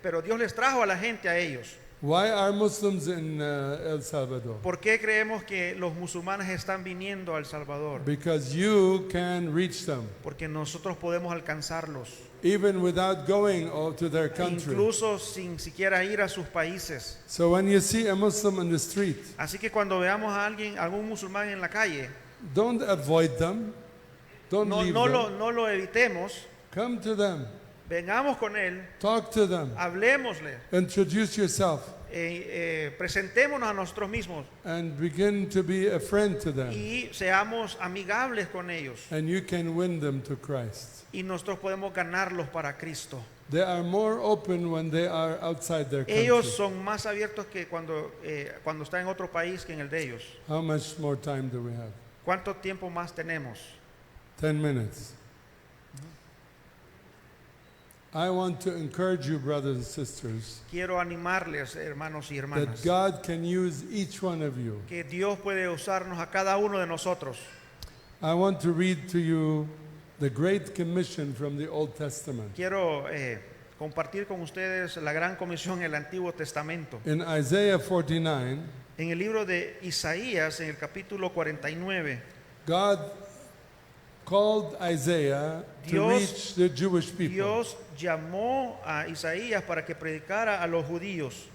pero Dios les trajo a la gente a ellos. Why are Muslims in El Salvador? ¿Por qué creemos que los musulmanes están viniendo a El Salvador? Because you can reach them Porque nosotros podemos alcanzarlos, even without going to their country. incluso sin siquiera ir a sus países. So when you see a Muslim in the street, Así que cuando veamos a alguien, algún musulmán en la calle, don't avoid them, don't no, leave no them. no lo evitemos, Come to them, vengamos con él, talk to them, hablemosle, introduce yourself, presentémonos a nosotros mismos and begin to be a friend to them. y seamos amigables con ellos. And you can win them to Christ. Y nosotros podemos ganarlos para Cristo. They are more open when they are outside their Ellos country. son más abiertos que cuando están en otro país que en el de ellos. How much more time do we have? ¿Cuánto tiempo más tenemos? 10 minutes. I want to encourage you, brothers and sisters, Quiero animarles, hermanos y that hermanas, God can use each one of you. que Dios puede usarnos a cada uno de nosotros. I want to read to you the Great Commission from the Old Testament. Quiero compartir con ustedes la gran comisión en el Antiguo Testamento. In Isaiah 49, En el libro de Isaías, en el capítulo 49, God called Isaiah to Dios- reach the Jewish people. Dios llamó a Isaías para que predicara a los judíos.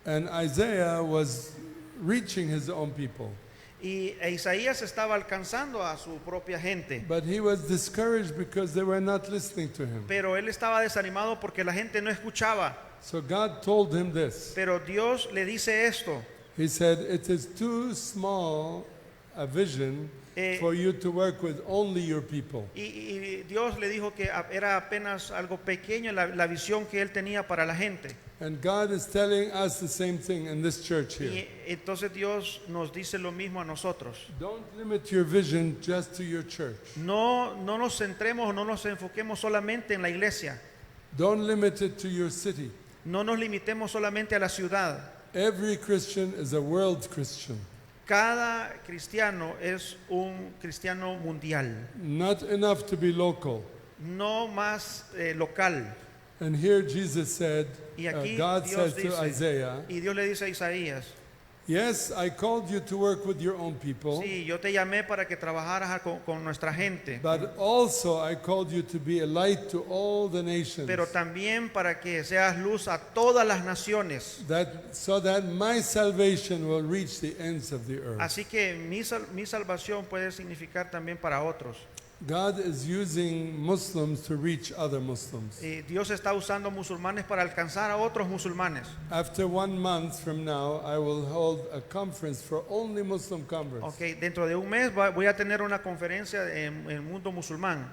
And Isaiah was reaching his own people. Y Isaías estaba alcanzando a su propia gente. But he was discouraged because they were not listening to him. Pero él estaba desanimado porque la gente no escuchaba. So God told him this. Pero Dios le dice esto. He said, it is too small a vision for you to work with only your people. Y Dios le dijo que era apenas algo pequeño la visión que él tenía para la gente. And God is telling us the same thing in this church here. Y entonces Dios nos dice lo mismo a nosotros. Don't limit your vision just to your church. No nos centremos o no nos enfoquemos solamente en la iglesia. Don't limit it to your city. No nos limitemos solamente a la ciudad. Every Christian is a world Christian. Cada cristiano es un cristiano mundial, Not enough to be local. no más local. And here Jesus said, Y aquí God Dios says to dice, Isaiah, y Dios le dice a Isaías, yes, I called you to work with your own people, sí, yo te llamé para que trabajaras con nuestra gente, but also I called you to be a light to all the nations, pero también para que seas luz a todas las naciones. so that my salvation will reach the ends of the earth. Así que mi salvación puede significar también para otros. God is using Muslims to reach other Muslims. Dios está usando musulmanes para alcanzar a otros musulmanes. After 1 month from now, I will hold a conference for only Muslim converts. Okay, dentro de un mes voy a tener una conferencia en el mundo musulmán.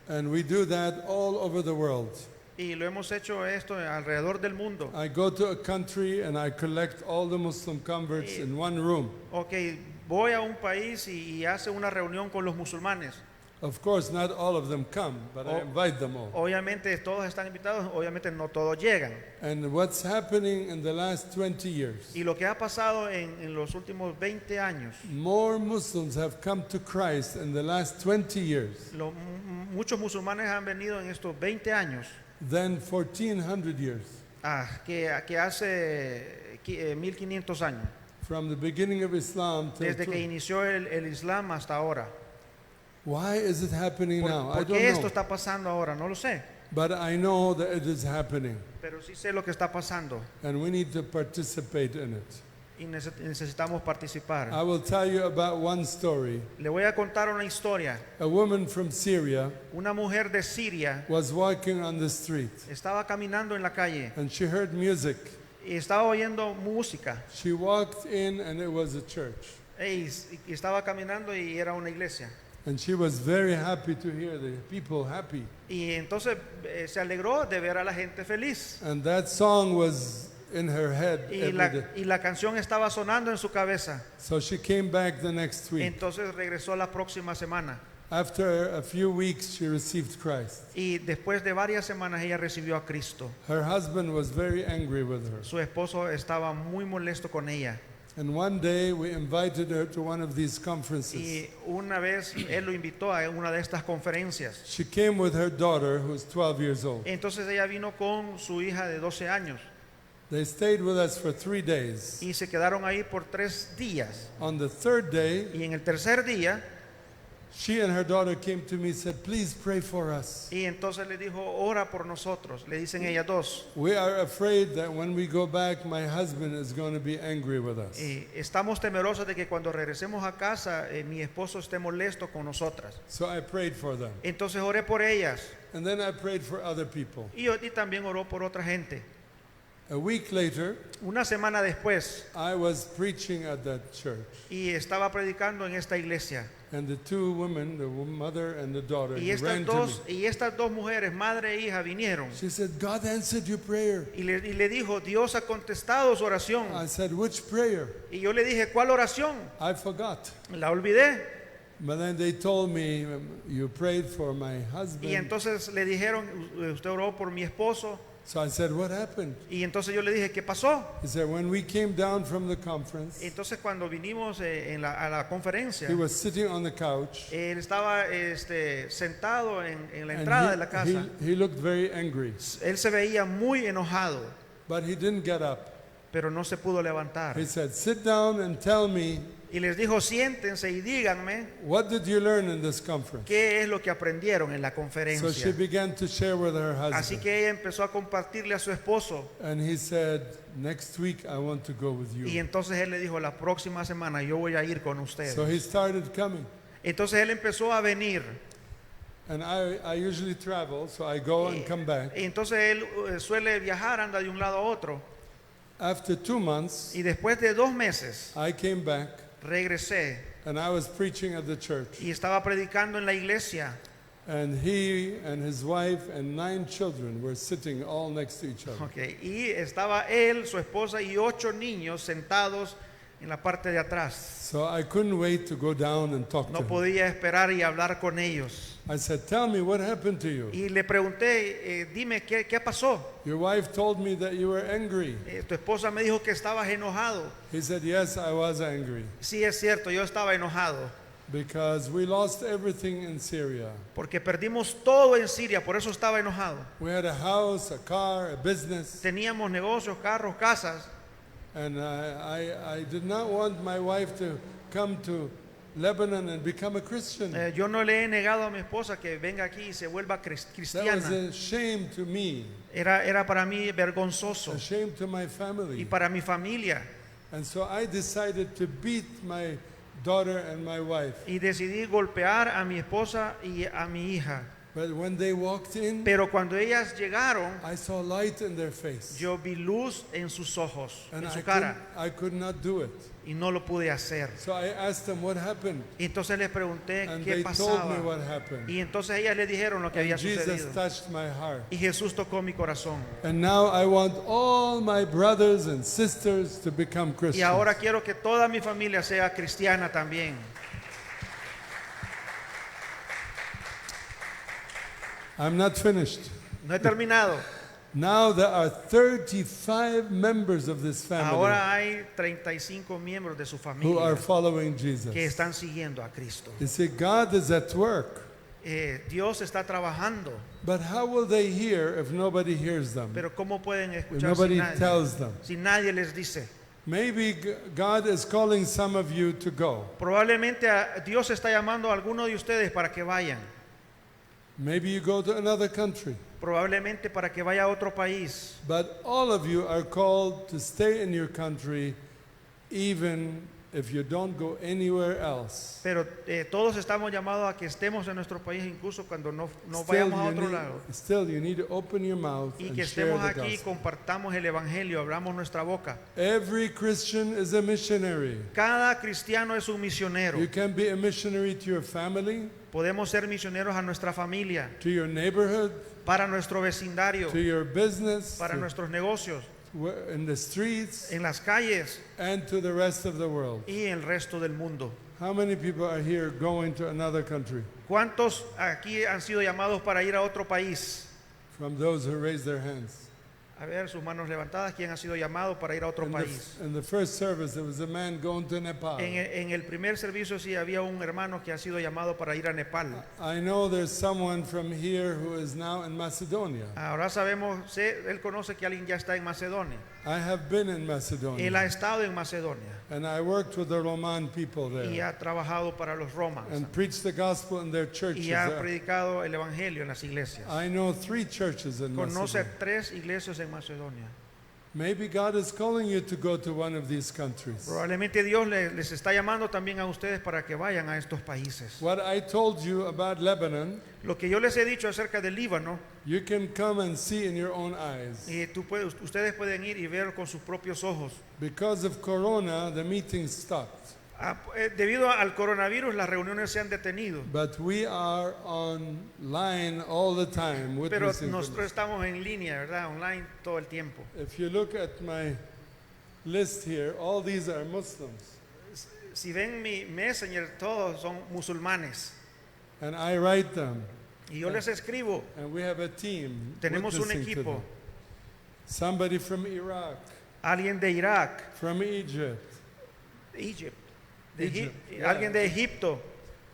And we do that all over the world. Y lo hemos hecho esto alrededor del mundo. I go to a country and I collect all the Muslim converts in one room. Okay, voy a un país y hace una reunión con los musulmanes. Of course, not all of them come, but I invite them all. Obviamente todos están invitados, obviamente no todos llegan. And what's happening in the last 20 years, Y lo que ha pasado en los últimos 20 años, more Muslims have come to Christ in the last 20 years muchos musulmanes han venido en estos 20 años than 1400 years. Que hace 1500 años, From the beginning of Islam till desde que inició el Islam hasta ahora. why is it happening now? I ¿Por don't qué esto know. está pasando ahora? No lo sé, But I know that it is happening, pero sí sé lo que está pasando and we need to participate in it. y necesitamos participar. I will tell you about one story. Le voy a contar una historia. A woman from Syria Una mujer de Siria was walking on the street, estaba caminando en la calle and she heard music. y estaba oyendo música She walked in, and it was a church. y estaba caminando y era una iglesia. And she was very happy to hear the people happy. Y entonces se alegró de ver a la gente feliz. And that song was in her head Y every la, day. y la canción estaba sonando en su cabeza. So she came back the next week. Entonces regresó la próxima semana. After a few weeks, she received Christ. Y después de varias semanas ella recibió a Cristo. Her husband was very angry with her. Su esposo estaba muy molesto con ella. And one day we invited her to one of these conferences. Y una vez él lo invitó a una de estas conferencias. She came with her daughter, who's 12 years old. Entonces ella vino con su hija de 12 años. They stayed with us for 3 days. Y se quedaron ahí por 3 días. On the third day, Y en el tercer día, she and her daughter came to me and said, "Please pray for us. y entonces le dijo, ora por nosotros. Le dicen ellas dos. We are afraid that when we go back, my husband is going to be angry with us." Estamos temerosos de que cuando regresemos a casa, mi esposo esté molesto con nosotras. So I prayed for them. Entonces oré por ellas. And then I prayed for other people. Y también oró por otra gente. A week later, Una semana después, I was preaching at that church. y estaba predicando en esta iglesia. And the two women, the mother and the daughter, Y ran to me. estas dos mujeres, madre e hija, vinieron. She said, "God answered your prayer." Y le dijo, Dios ha contestado su oración. I said, "Which prayer?" Y yo le dije, ¿cuál oración? I forgot. La olvidé. But then they told me, "You prayed for my Y husband." entonces le dijeron, usted oró por mi esposo. So I said, "What happened?" Y entonces yo le dije, ¿qué pasó? He said, "When we came down from the conference, Entonces cuando vinimos a la conferencia, he was sitting on the couch, él estaba sentado en la entrada de la casa. and he looked very angry, Él se veía muy enojado, but he didn't get up. pero no se pudo levantar. He said, "Sit down and tell me, Y les dijo, siéntense y díganme what did you learn in this conference?" qué es lo que aprendieron en la So she conferencia. began to share with her Así husband. que ella empezó a compartirle a su esposo. And he said, "Next week I want to go with Y you." entonces él le dijo, la próxima semana yo voy a ir con So ustedes. he started coming. Entonces él empezó a venir. And I usually travel, so I go and come back. Entonces él suele viajar, anda de un lado a otro. After 2 months, Y después de 2 meses I came back regresé and I was preaching at the church. y estaba predicando en la iglesia. And he and his wife and 9 children were sitting all next to each other. Okay. Y estaba él, su esposa y 8 niños sentados en la parte de atrás. So I couldn't wait to go down and talk to No him. podía esperar y hablar con ellos. I said, "Tell me what happened to you. Y le pregunté, dime, ¿qué pasó? Your wife told me that you were angry." Tu esposa me dijo que estabas enojado. He said, "Yes, I was angry Sí, es cierto, yo estaba enojado. because we lost everything in Syria. Porque perdimos todo en Siria, por eso estaba enojado. We had a house, a car, a business, Teníamos negocios, carros, casas. and I did not want my wife to come to Lebanon and become a Christian. Yo no le he negado a mi esposa que venga aquí y se vuelva That was cristiana. a shame to me, Era para mí vergonzoso a shame to my y family. para mi familia. And so I decided to beat my daughter and my wife. y decidí golpear a mi esposa y a mi hija. But when they walked in, Pero cuando ellas llegaron, I saw light in their face. yo vi luz en sus ojos, And en su I cara, could not do it. y no lo pude hacer. So I asked them what happened. Y entonces les pregunté And qué they told me pasaba. what happened. Y entonces ellas le dijeron lo que había And Jesus sucedido. touched my heart. Y Jesús tocó mi corazón. And now I want all my brothers and sisters to become Y Christians. ahora quiero que toda mi familia sea cristiana también. I'm not finished. No he terminado. Now there are 35 members of this family Ahora hay 35 miembros de su who are familia following que Jesus. están siguiendo a Cristo. You see, God is at work. Dios está trabajando, But how will they hear if nobody hears them? pero ¿cómo pueden If escuchar nobody si nadie, tells them? si nadie les dice? Maybe God is calling some of you to go. Probablemente Dios está llamando a alguno de ustedes para que vayan. Maybe you go to another country. Probablemente para que vaya a otro país. But all of you are called to stay in your country even if you don't go anywhere else. Pero todos estamos llamados a que estemos en nuestro país incluso cuando no Still vayamos a you, otro need, lado. still you need to open your mouth Y and que share estemos the aquí y gospel. compartamos el evangelio, abramos nuestra boca. Every Christian is a missionary. Cada cristiano es un misionero. You can be a missionary to your family, Podemos ser misioneros a nuestra familia, to your neighborhood, para nuestro vecindario, to your business, para nuestros negocios, in the streets, en las calles and to the rest of the world. y el resto del mundo. How many people are here going to another country? ¿Cuántos aquí han sido llamados para ir a otro país? From those who raise their hands. A ver, sus manos levantadas, ¿quién ha sido llamado para ir a otro país? In the first service, there was a man going to Nepal. En el primer servicio sí había un hermano que ha sido llamado para ir a Nepal. I know there's someone from here who is now in Macedonia. Ahora sabemos, él conoce que alguien ya está en Macedonia. I have been in Él ha Macedonia, estado en Macedonia and I worked with the Roman people y there ha trabajado para los romanos and preached the gospel in their churches. y ha there. predicado el evangelio en las iglesias. I know 3 churches in Conoce Macedonia. 3 iglesias en Macedonia. Maybe God is calling you to go to one of these countries. Probablemente Dios les está llamando también a ustedes para que vayan a estos países. What I told you about Lebanon, Lo que yo les he dicho acerca del Líbano, you can come and see in your own eyes. ustedes pueden ir y ver con sus propios ojos. Because of Corona, the meeting stopped. Debido al coronavirus, las reuniones se han detenido. But we are online all the time Pero witnessing. nosotros estamos en línea, ¿verdad? Online todo el tiempo. If you look at my list here, all these are Muslims. Si ven mi Messenger, todos son musulmanes. And I write them. Y yo les escribo. And we have a team. Tenemos un witnessing to equipo. them. Somebody from Iraq, Alguien de Irak, from Egypt, alguien de Egipto,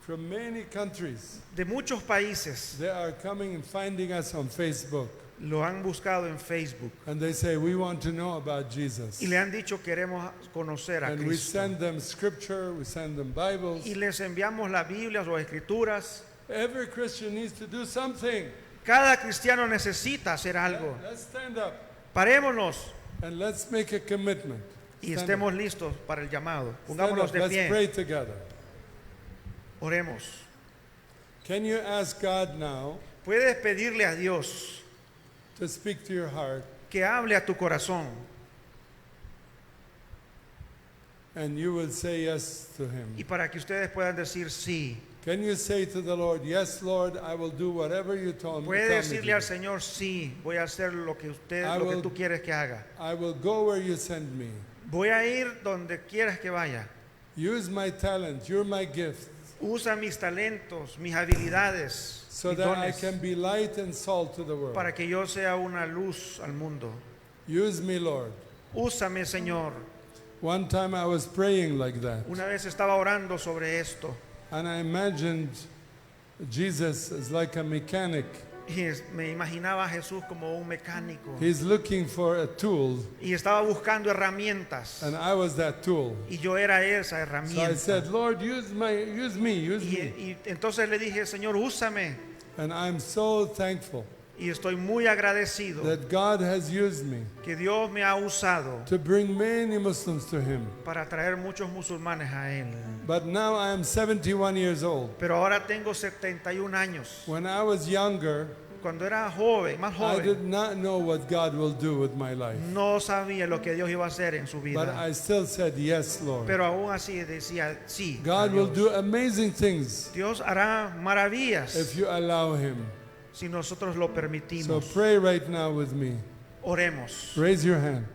from many countries. de muchos países. They are coming and finding us on Facebook. Lo han buscado en Facebook And they say, we want to know about Jesus. y le han dicho queremos conocer a And we Cristo. send them scripture, we send them Bibles. Y les enviamos las Biblias o escrituras. Every Christian needs to do something. Cada cristiano necesita hacer algo. Let's stand up Parémonos and let's make a commitment. y Stand estemos up. listos para el llamado. Stand Pongámonos up. de Let's pray pie. together. Oremos. Can you ask God now Puedes pedirle a Dios to speak to your heart, que hable a tu corazón and you will say yes to Him? y para que ustedes puedan decir sí. Can you say to the Lord, yes, Lord, I will do whatever you told me Puede to decirle al do. Señor sí, voy a hacer lo que will- tú quieres que haga. I will go where you send me. Voy a ir donde quieras que vaya. Use my talent, you're my gift, Usa mis talentos, mis habilidades, so mis that I dones, can be light and salt to the world. para que yo sea una luz al mundo. Use me, Lord. Úsame, Señor. One time I was praying like that, Una vez estaba orando sobre esto and I imagined Jesus as like a mechanic. y me imaginaba a Jesús como un mecánico He's looking for a tool, y estaba buscando herramientas and I was that tool. y yo era esa So I herramienta. said, Lord, use me. Y entonces le dije, Señor, úsame. And I'm so thankful Y Y estoy muy agradecido that God has used me que Dios me ha usado to bring many Muslims to Him. para traer muchos musulmanes a Él. But now I am 71 years old. Pero ahora tengo 71 años. When I was younger, Cuando era joven, más I did joven, not know what God will do with my life. no sabía lo que Dios iba a hacer en su But vida. I still said, yes, Lord. Pero aún así decía sí. a God will Dios. do amazing things Dios hará maravillas if you allow Him. si nosotros lo So permitimos. pray right now with me. Oremos. Raise your hand.